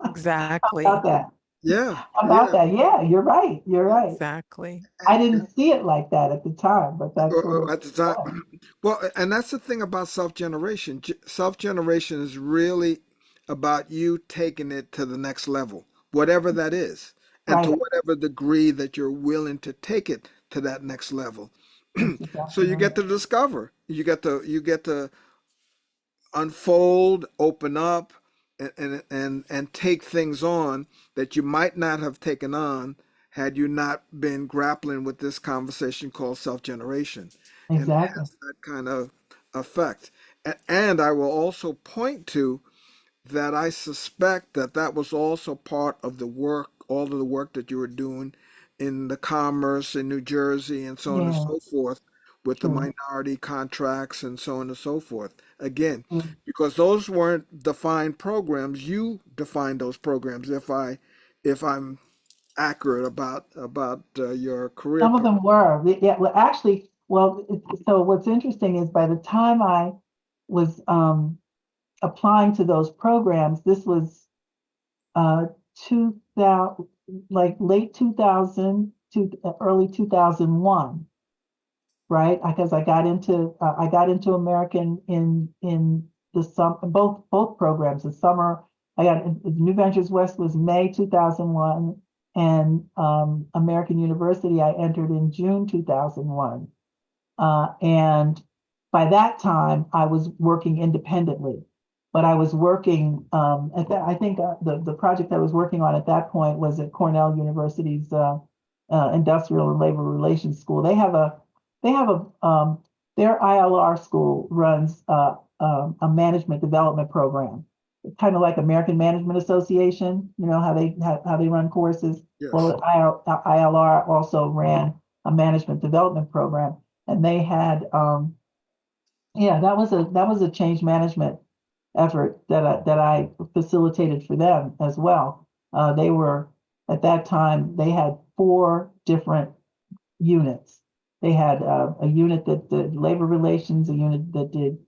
Exactly. About that. yeah, About yeah. that. Yeah, you're right. You're right. Exactly. I didn't see it like that at the time, but that's what it At the time, was. well, and that's the thing about self-generation. Self-generation is really about you taking it to the next level, whatever that is, and to Right. whatever degree that you're willing to take it to that next level. That's So exactly you right. get to discover, you get to unfold, open up, and take things on that you might not have taken on had you not been grappling with this conversation called self-generation. And it Exactly. has that kind of effect. And I will also point to that I suspect that that was also part of the work, all of the work that you were doing in the commerce in New Jersey and so on and Yeah, so forth with the true. minority contracts and so on and so forth. Again, True. because those weren't defined programs, you defined those programs. If I'm accurate about your career Some of path. them were. Yeah, well, actually, well, so what's interesting is by the time I was applying to those programs, this was 2000, like late 2000 to early 2001, right? Because I got into American in the summer, both programs. The summer I got New Ventures West was May 2001, and American University I entered in June 2001. And by that time, I was working independently, but I was working at that. I think the project I was working on at that point was at Cornell University's Industrial and Labor Relations School. Their ILR school runs a management development program, kind of like American Management Association. You know how they run courses. Yes. Well, ILR also ran a management development program, and they had that was a change management effort that I facilitated for them as well. They were at that time they had 4 different units. They had a unit that did labor relations, a unit that did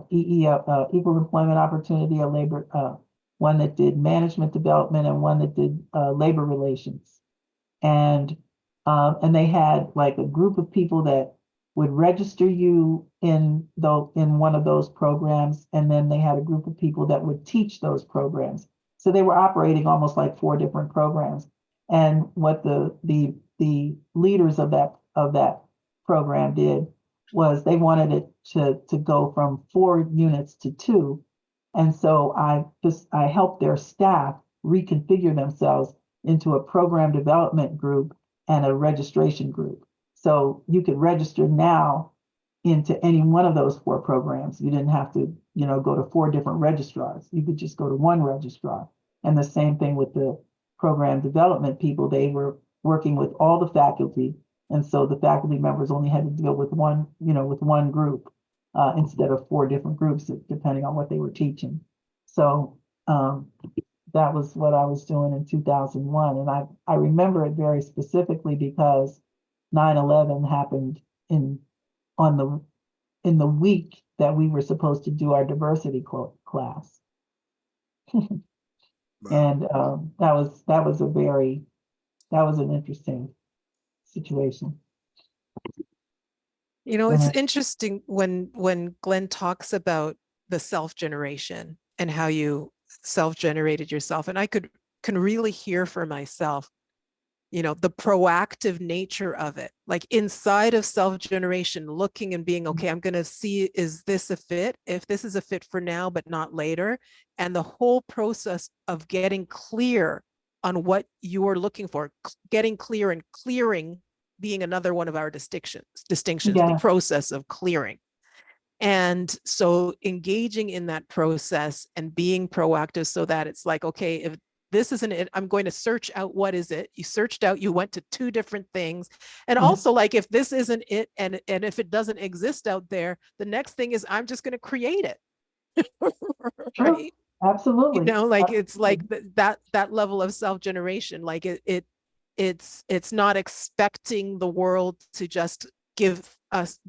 equal employment opportunity, one that did management development, and one that did labor relations. And they had like a group of people that would register you in one of those programs, and then they had a group of people that would teach those programs. So they were operating almost like 4 different programs. And what the leaders of that program did was they wanted it to go from 4 units to 2. And so I helped their staff reconfigure themselves into a program development group and a registration group. So you could register now into any one of those 4 programs. You didn't have to, go to 4 different registrars. You could just go to one registrar. And the same thing with the program development people. They were working with all the faculty. And so the faculty members only had to deal with one group instead of 4 different groups, depending on what they were teaching. So that was what I was doing in 2001. And I remember it very specifically because 9/11 happened in the week that we were supposed to do our diversity class. Wow. And that was an interesting situation. It's interesting when Glenn talks about the self-generation and how you self-generated yourself. And I can really hear for myself, the proactive nature of it, like inside of self-generation, looking and being, okay, I'm going to see, is this a fit? If this is a fit for now, but not later. And the whole process of getting clear on what you are looking for, getting clear and clearing being another one of our distinctions, Yeah. the process of clearing. And so engaging in that process and being proactive so that it's like, okay, if this isn't it, I'm going to search out what is it. You searched out, you went to 2 different things. And also like, if this isn't it, and if it doesn't exist out there, the next thing is I'm just going to create it. Right? Absolutely. Like Absolutely. it's like that level of self-generation, like it's not expecting the world to just give us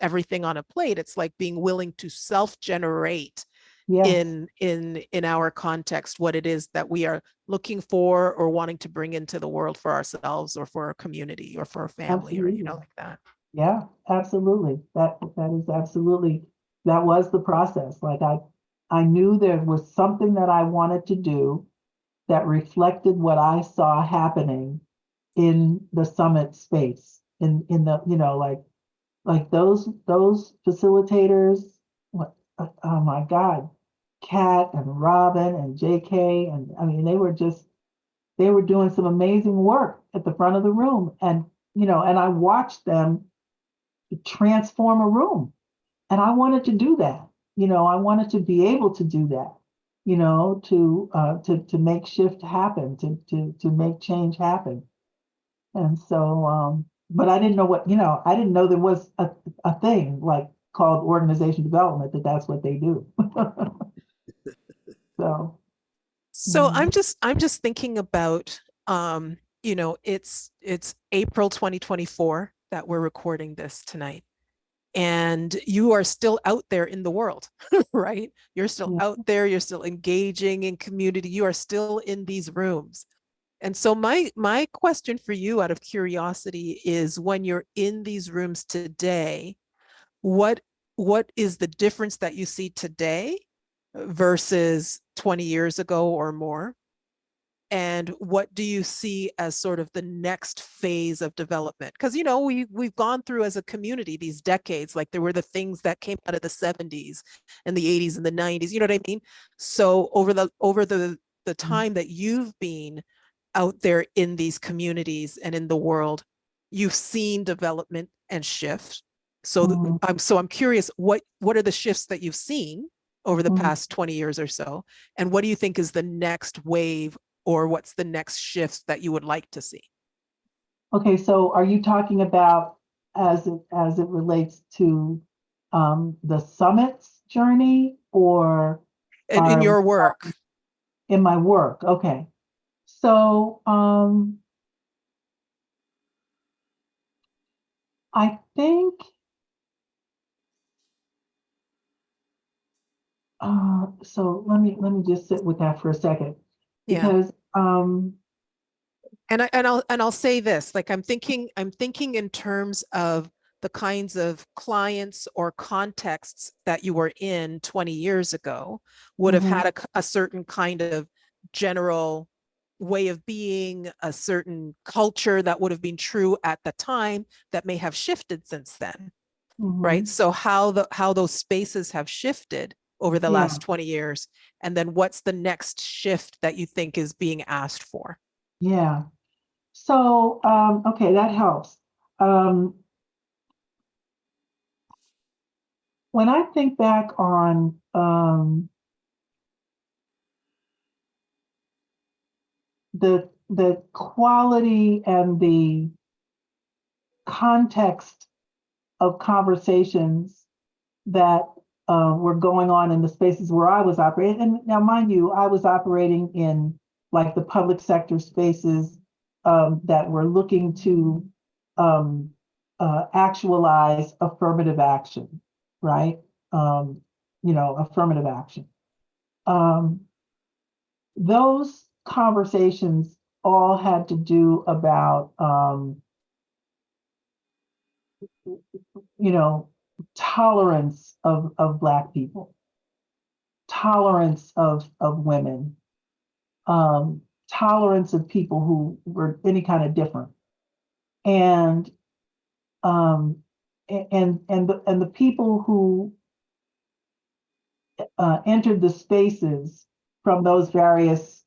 everything on a plate. It's like being willing to self-generate Yes. in our context what it is that we are looking for or wanting to bring into the world for ourselves or for our community or for our family. Absolutely. Or like that. Yeah, absolutely. That is absolutely, that was the process. Like I knew there was something that I wanted to do that reflected what I saw happening in the summit space, in the, like those facilitators. Oh my God, Kat and Robin and JK, and I mean they were doing some amazing work at the front of the room, and and I watched them transform a room, and I wanted to do that. I wanted to be able to do that. To make shift happen, to make change happen. And so, but I didn't know I didn't know there was a thing like called organization development, that's what they do. So, So I'm just thinking about it's April 2024 that we're recording this tonight. And you are still out there in the world, right? You're still yeah. out there, you're still engaging in community, you are still in these rooms. And so my question for you out of curiosity is, when you're in these rooms today, what is the difference that you see today versus 20 years ago or more? And what do you see as sort of the next phase of development? Because, you know, we've gone through as a community these decades, like there were the things that came out of the 70s and the 80s and the 90s, you know what I mean? So over the time that you've been out there in these communities and in the world, you've seen development and shift. So I'm curious, what are the shifts that you've seen over the past 20 years or so? And what do you think is the next wave, or what's the next shifts that you would like to see? Okay, so are you talking about as it relates to the summit's journey, or And in your work? in my work? Okay. So I think so let me just sit with that for a second, Yeah. because And I'll say this, like I'm thinking in terms of the kinds of clients or contexts that you were in 20 years ago would have had a certain kind of general way of being, a certain culture that would have been true at the time that may have shifted since then, right? So how those spaces have shifted over the yeah, last 20 years, and then what's the next shift that you think is being asked for? yeah. So okay, that helps. When I think back on the quality and the context of conversations that were going on in the spaces where I was operating. And now, mind you, I was operating in like the public sector spaces that were looking to actualize affirmative action, right? Affirmative action. Those conversations all had to do about tolerance of Black people, tolerance of women, tolerance of people who were any kind of different, and the people who entered the spaces from those various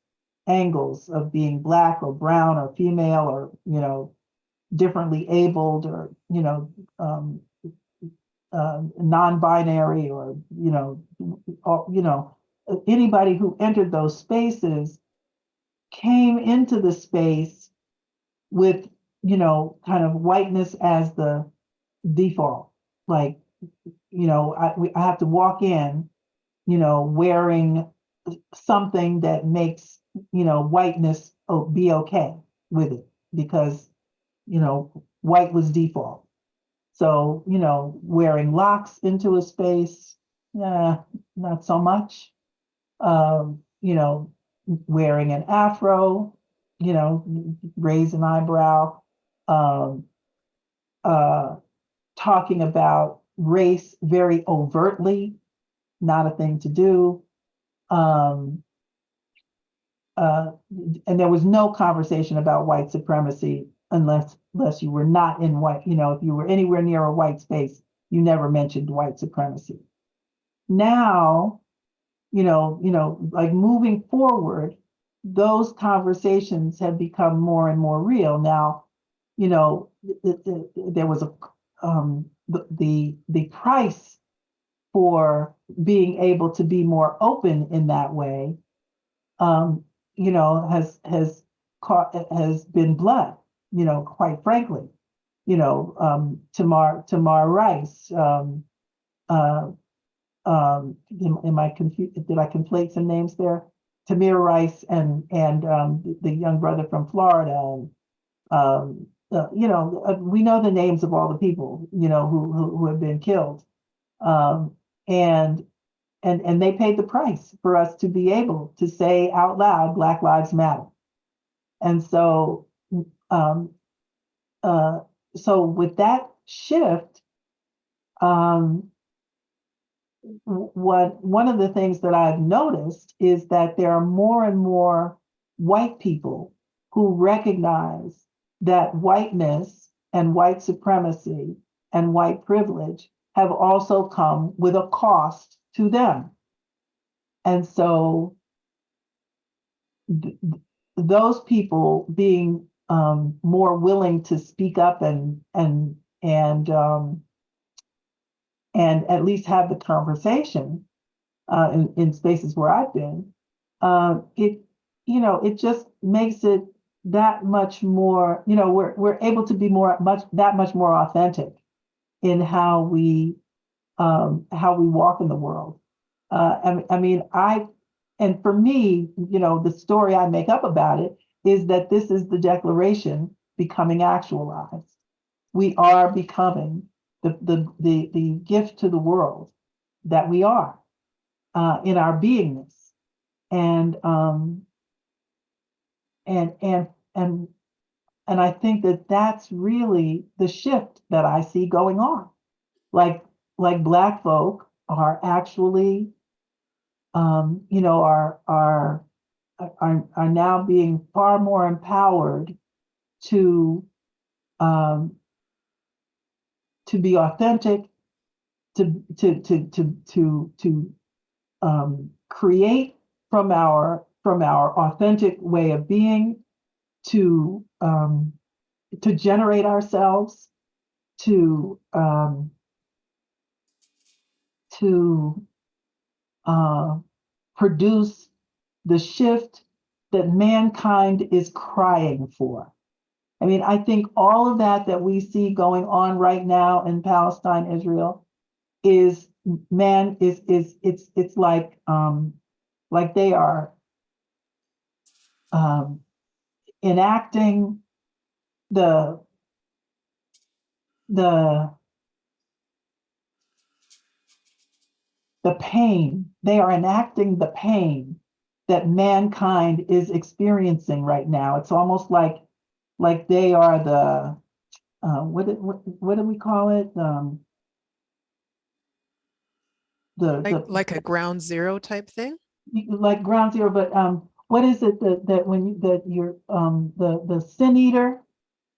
angles of being Black or brown or female or differently abled or non-binary or anybody who entered those spaces came into the space with kind of whiteness as the default. Like I have to walk in wearing something that makes whiteness be okay with it, because white was default. So, wearing locks into a space, not so much. Wearing an afro, raise an eyebrow, um, talking about race very overtly, not a thing to do. And there was no conversation about white supremacy unless you were not in white, if you were anywhere near a white space, you never mentioned white supremacy. Now, like moving forward, those conversations have become more and more real. Now, there was the price for being able to be more open in that way, has been blood, quite frankly. Tamar Rice. Am I confused? Did I conflate some names there? Tamir Rice and the young brother from Florida. We know the names of all the people who have been killed, and they paid the price for us to be able to say out loud, Black Lives Matter. And so, so with that shift, one of the things that I've noticed is that there are more and more white people who recognize that whiteness and white supremacy and white privilege have also come with a cost to them. And so those people being more willing to speak up and at least have the conversation in spaces where I've been, it just makes it that much more, we're able to be that much more authentic in how we walk in the world. And for me, the story I make up about it is that this is the Declaration becoming actualized. We are becoming the gift to the world that we are in our beingness, and I think that that's really the shift that I see going on. Like Black folk are actually, are now being far more empowered to be authentic, to create from our authentic way of being, to generate ourselves, to produce the shift that mankind is crying for. I mean, I think all of that we see going on right now in Palestine, Israel, it's like they are enacting the pain. They are enacting the pain that mankind is experiencing right now. It's almost like they are the what do we call it? Like a ground zero type thing? Like ground zero, but what is it that you're the sin eater,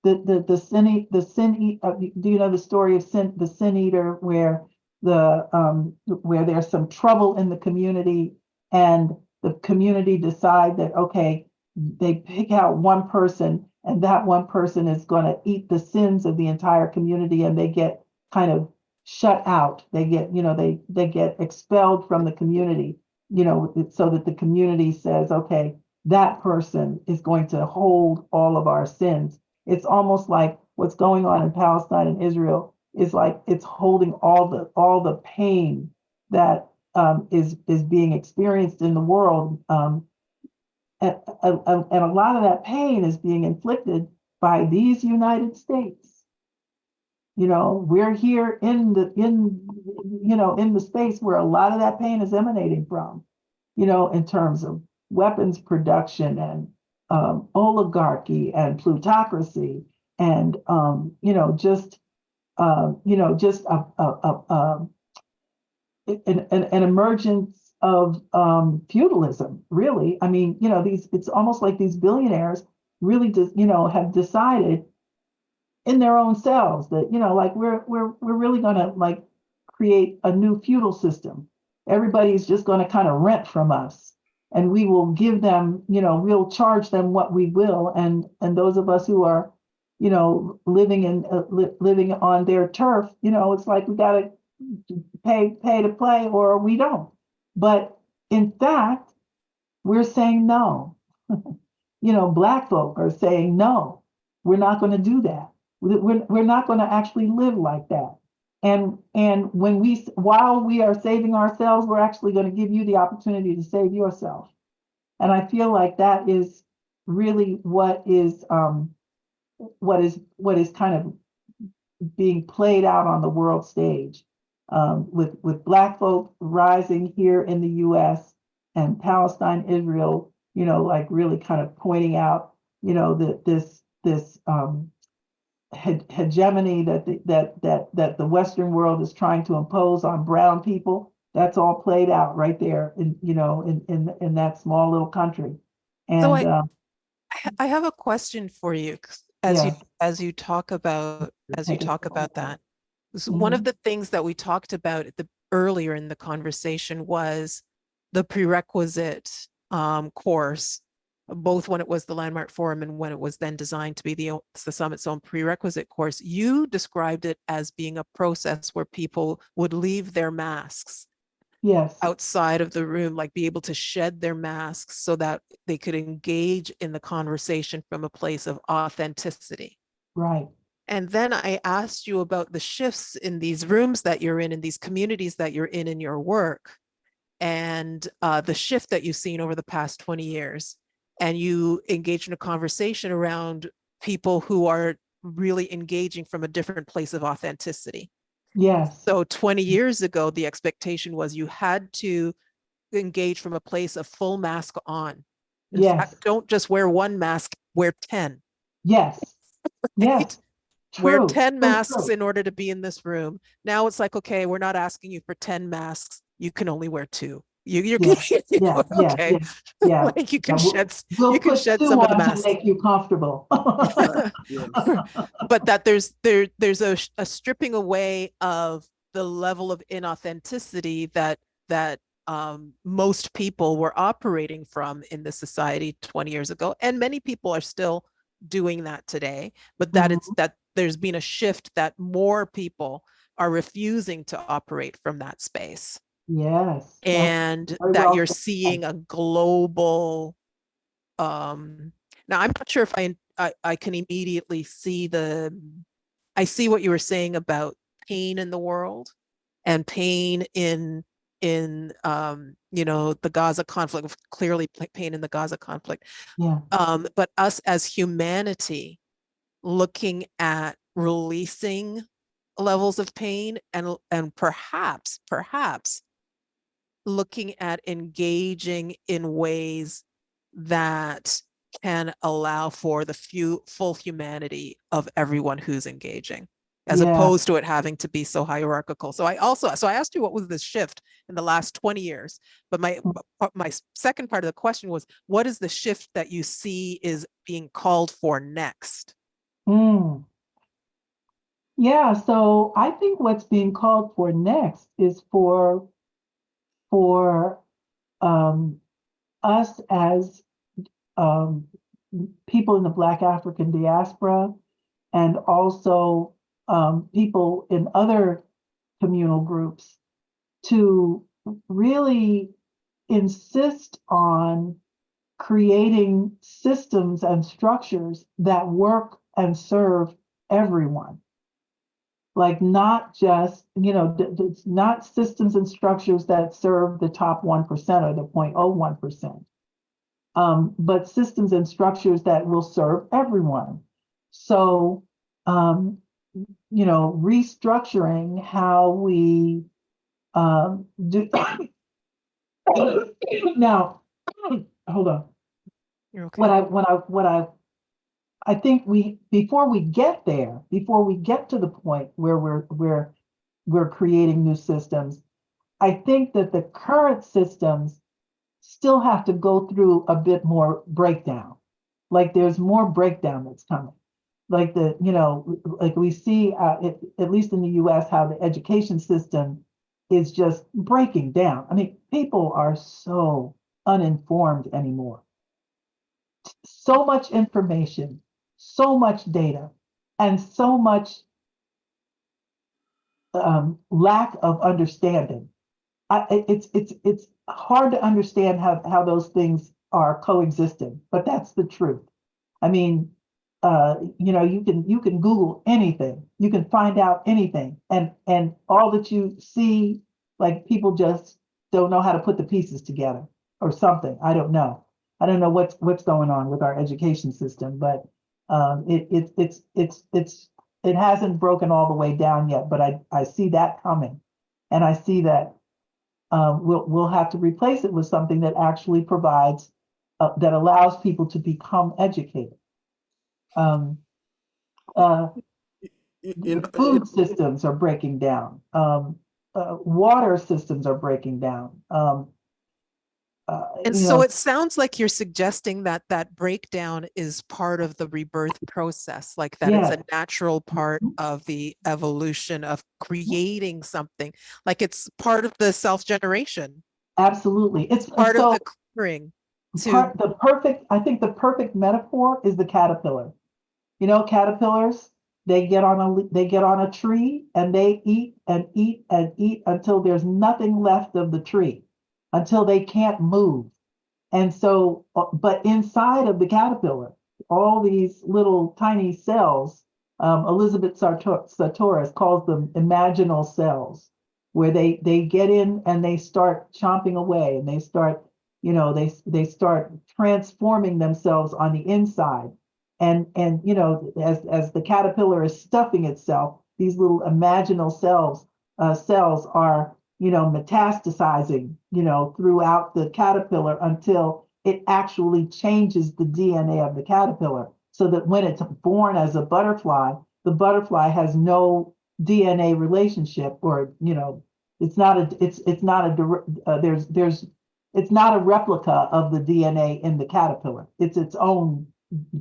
the sin do you know the story of the sin eater, where where there's some trouble in the community and the community decide that, okay, they pick out one person and that one person is going to eat the sins of the entire community, and they get kind of shut out. They get, they get expelled from the community, so that the community says, okay, that person is going to hold all of our sins. It's almost like what's going on in Palestine and Israel is like it's holding all the pain that is being experienced in the world. And a lot of that pain is being inflicted by these United States. We're here in the space where a lot of that pain is emanating from, in terms of weapons production and oligarchy and plutocracy and just an emergence of feudalism, really. I mean, it's almost like these billionaires really have decided in their own selves that, like we're really gonna like create a new feudal system. Everybody's just gonna kind of rent from us, and we will give them, we'll charge them what we will, and those of us who are, living on their turf, it's like we gotta pay to play or we don't. But in fact, we're saying no. Black folk are saying no, we're not going to do that. We're not going to actually live like that. And while we are saving ourselves, we're actually going to give you the opportunity to save yourself. And I feel like that is really what is kind of being played out on the world stage, with Black folk rising here in the U.S. and Palestine, Israel, like really kind of pointing out, that this hegemony that the Western world is trying to impose on brown people. That's all played out right there in that small little country. And I have a question for you 'cause Yes. as you talk about Take a sip. that. So one of Mhm. the things that we talked about at the earlier in the conversation was the prerequisite course, both when it was the Landmark Forum and when it was then designed to be the summit's own prerequisite course. You described it as being a process where people would leave their masks Yes, outside of the room, like be able to shed their masks so that they could engage in the conversation from a place of authenticity. right. And then I asked you about the shifts in these rooms that you're in these communities that you're in your work, and the shift that you've seen over the past 20 years. And you engaged in a conversation around people who are really engaging from a different place of authenticity. Yes, So 20 years ago, the expectation was you had to engage from a place of full mask on. In yes, fact, don't just wear one mask, wear 10, yes, yes. right? Wear True, 10 true, masks true. in order to be in this room. Now it's like, okay, we're not asking you for 10 masks. You can only wear two. You're Yeah, yeah, yeah, okay. yeah, yeah. Like Yeah, you we'll can put shed two some of the on to masks. make you comfortable. Right. Yes. But that there's a stripping away of the level of inauthenticity that most people were operating from in the society 20 years ago, and many people are still doing that today. But Mhm. that there's been a shift that more people are refusing to operate from that space, Yes, that's and very that well you're said. seeing a global now I'm not sure if I can immediately see I see what you were saying about pain in the world and pain in the Gaza conflict, clearly pain in the Gaza conflict. Yeah, But us as humanity looking at releasing levels of pain and perhaps looking at engaging in ways that can allow for the full humanity of everyone who's engaging, as yeah. opposed to it having to be so hierarchical. So I asked you what was the shift in the last 20 years, but my second part of the question was, what is the shift that you see is being called for next? Mm. Yeah, so I think what's being called for next is for um, us as um, people in the Black African diaspora and also people in other communal groups to really insist on creating systems and structures that work and serve everyone. Like not just, it's not systems and structures that serve the top 1% or the 0.01%, but systems and structures that will serve everyone. So, restructuring how we do. Now, hold on. You're What okay. I think before we get there, before we get to the point where we're creating new systems, I think that the current systems still have to go through a bit more breakdown. Like there's more breakdown that's coming. Like like we see, at least in the US, how the education system is just breaking down. I mean, people are so uninformed anymore. So much information, so much data, and so much lack of understanding. It's hard to understand how those things are coexisting, but that's the truth. I mean, you can Google anything, you can find out anything, and all that you see, like people just don't know how to put the pieces together or something. I don't know. I don't know what's going on with our education system, but it hasn't broken all the way down yet. But I see that coming, and I see that we'll have to replace it with something that actually provides that allows people to become educated. Um, uh, You know, Food systems are breaking down. Water systems are breaking down. And you so know, it sounds like you're suggesting that that breakdown is part of the rebirth process, like that it's yes. a natural part Mhm. of the evolution of creating something, like it's part of the self-generation. Absolutely. It's It's part of so the clearing to, I think the perfect metaphor is the caterpillar. You know, caterpillars, they get on a tree and they eat and eat and eat until there's nothing left of the tree, until they can't move. And so, but inside of the caterpillar, all these little tiny cells, Elizabeth Sartoris calls them imaginal cells, where they get in and they start chomping away and they start, they start transforming themselves on the inside. And as the caterpillar is stuffing itself, these little imaginal cells are metastasizing, throughout the caterpillar until it actually changes the DNA of the caterpillar. So that when it's born as a butterfly, the butterfly has no DNA relationship, or it's not there's it's not a replica of the DNA in the caterpillar. It's its own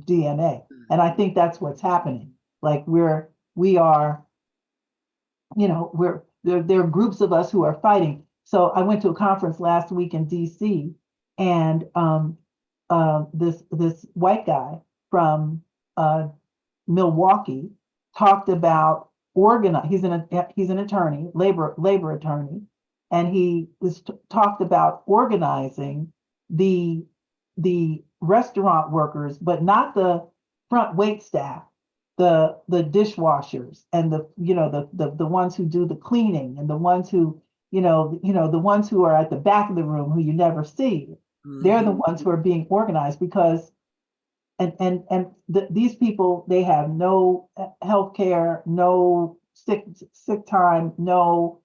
DNA, and I think that's what's happening. Like we are we're there are groups of us who are fighting. So I went to a conference last week in DC, and this white guy from Milwaukee talked about organize. He's an attorney, labor attorney, and he talked about organizing the the restaurant workers, but not the front wait staff, the dishwashers and the ones who do the cleaning, and the ones who the ones who are at the back of the room who you never see. They're the Mhm. ones who are being organized, because these people, they have no health care, no sick time, no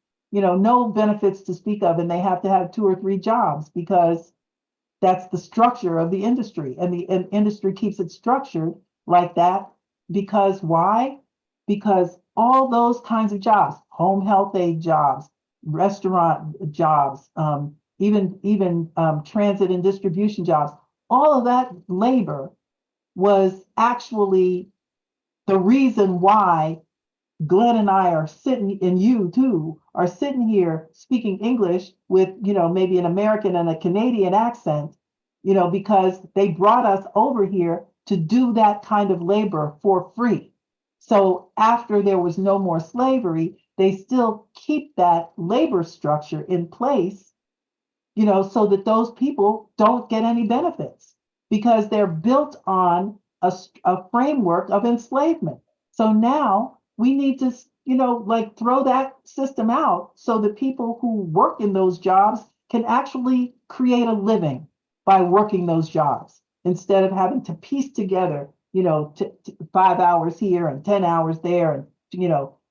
benefits to speak of, and they have to have 2 or 3 jobs because that's the structure of the industry, and the industry keeps it structured like that. Because why? Because all those kinds of jobs, home health aid jobs, restaurant jobs, even transit and distribution jobs, all of that labor was actually the reason why Glenn and I are sitting, and you too, are sitting here speaking English with, maybe an American and a Canadian accent, because they brought us over here to do that kind of labor for free. So after there was no more slavery, they still keep that labor structure in place, so that those people don't get any benefits, because they're built on a framework of enslavement. So now we need to, like, throw that system out so that people who work in those jobs can actually create a living by working those jobs, instead of having to piece together, 5 hours here and 10 hours there, and,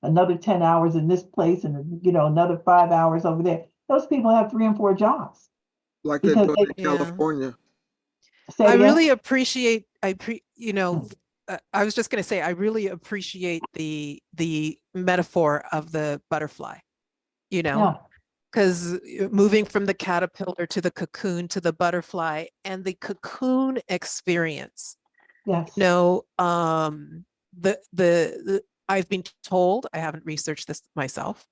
another 10 hours in this place, and, another 5 hours over there. Those people have 3 and 4 jobs Like they because do they in yeah. California. say I it again. really appreciate, I was just going to say, I really appreciate the metaphor of the butterfly, you know, Yeah. because moving from the caterpillar to the cocoon to the butterfly, and the cocoon experience, Yes. I've been told, I haven't researched this myself,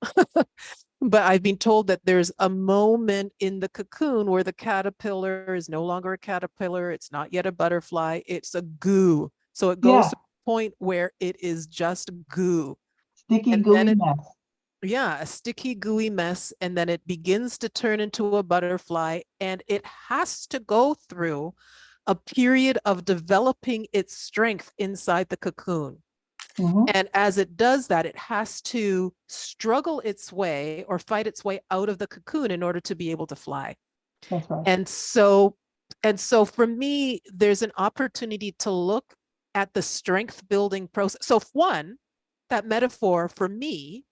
but I've been told that there's a moment in the cocoon where the caterpillar is no longer a caterpillar. It's not yet a butterfly. It's a goo. So it goes Yeah. to a point where it is just goo. Sticky, And then gooey it, mess. yeah, a sticky, gooey mess. And then it begins to turn into a butterfly. And it has to go through a period of developing its strength inside the cocoon. Hmm. And as it does that, it has to struggle its way or fight its way out of the cocoon in order to be able to fly. That's right. And so, and so for me, there's an opportunity to look at the strength building process. So one, that metaphor for me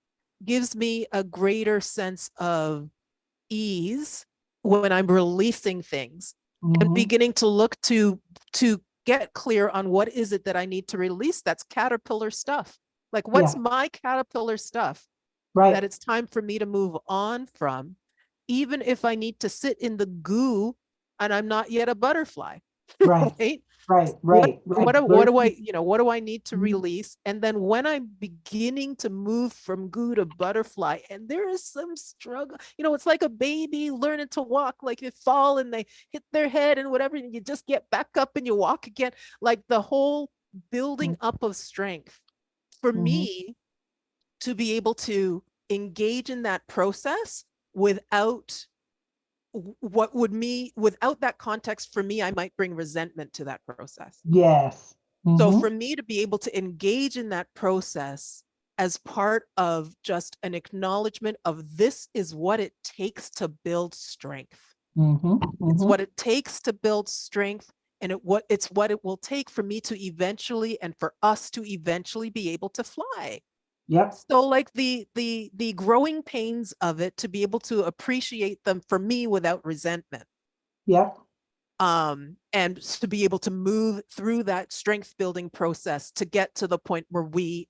gives me a greater sense of ease when I'm releasing things and Hmm. beginning to look to get clear on what is it that I need to release that's caterpillar stuff. Like what's Yeah. my caterpillar stuff Right. that it's time for me to move on from, even if I need to sit in the goo and I'm not yet a butterfly, Right, right? right, What right, right. what do I, Versus, what do I need to Mhm. release? And then when I'm beginning to move from goo to butterfly, and there is some struggle, it's like a baby learning to walk, like they fall and they hit their head and whatever, and you just get back up and you walk again, like the whole building up of strength. For Mhm. me to be able to engage in that process without without that context, for me, I might bring resentment to that process. Yes. So Hmm. for me to be able to engage in that process as part of just an acknowledgement of this is what it takes to build strength. Hmm. It's Hmm. what it takes to build strength, and it's what it will take for me to eventually, and for us to eventually be able to fly. Yep. So like the growing pains of it, to be able to appreciate them for me without resentment. Yep. And to be able to move through that strength building process to get to the point where we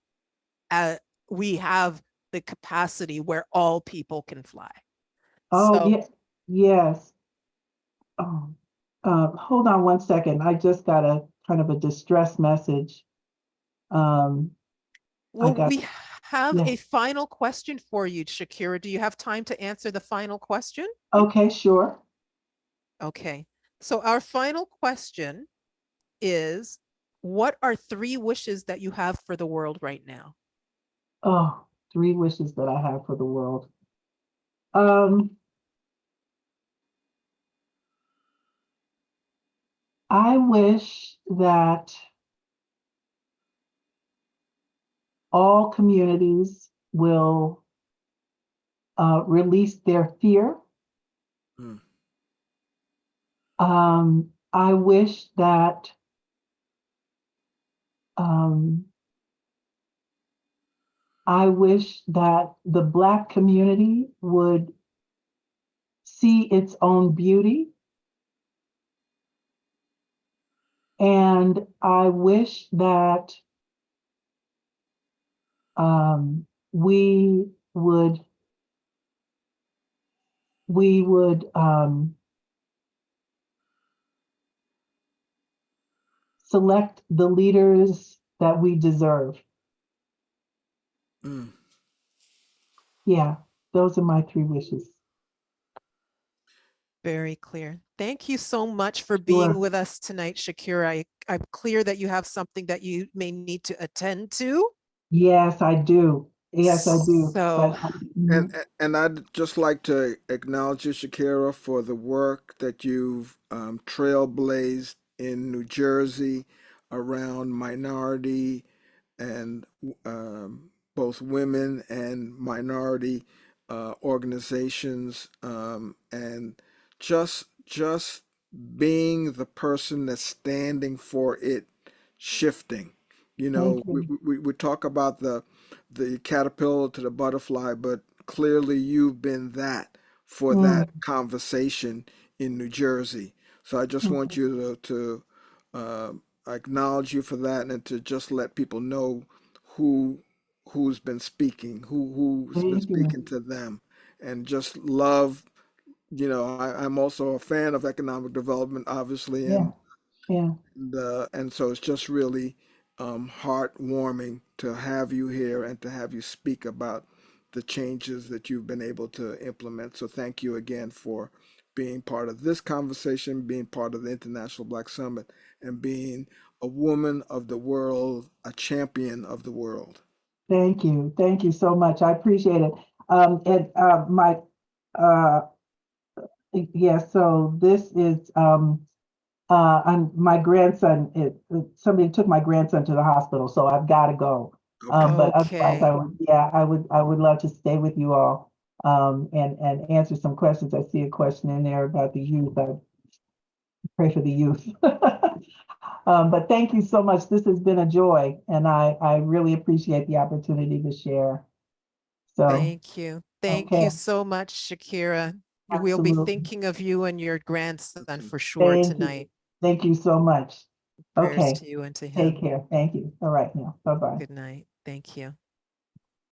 have the capacity where all people can fly. Oh, So, yeah. Yes. Oh, hold on one second. I just got a kind of a distress message. Um, I well, got, we have yeah. a final question for you, Shakira. Do you have time to answer the final question? Okay, sure. Okay. So our final question is, what are 3 wishes that you have for the world right now? Oh, 3 wishes that I have for the world. Um, I wish that all communities will release their fear. Mm. I wish that um, the Black community would see its own beauty. And I wish that we would select the leaders that we deserve. Mm. Yeah, those are my 3 wishes. Very clear. Thank you so much for being Sure. with us tonight, Shakira. I'm clear that you have something that you may need to attend to. Yes, I do. Yes, I do. So, But mhm. And I'd just like to acknowledge you, Shakira, for the work that you've trailblazed in New Jersey around minority and both women and minority organizations, and just being the person that's standing for it shifting. Thank you. We talk about the caterpillar to the butterfly, but clearly you've been that for Mm, that conversation in New Jersey. So I just want mm. you to uh, acknowledge you for that, and to just let people know who who's been speaking, who's been Thank you. speaking to them, and just love. I'm also a fan of economic development, obviously, Yeah, yeah. and so it's just really heartwarming to have you here and to have you speak about the changes that you've been able to implement. So thank you again for being part of this conversation, being part of the International Black Summit, and being a woman of the world, a champion of the world. Thank you. Thank you so much. I appreciate it. And my uh yeah, so this is I'm my grandson, somebody took my grandson to the hospital, so I've got to go. Okay. But otherwise okay. I would love to stay with you all and answer some questions. I see a question in there about the youth. I pray for the youth. But thank you so much. This has been a joy, and I really appreciate the opportunity to share. So, Thank you. Thank okay, you so much, Shakira. We'll be absolutely. thinking of you and your grandson Okay. for sure Thank you. tonight. Thank you so much. Prayers Okay, to you and to take him. care. Thank you. All right now. Bye-bye. Good night. Thank you.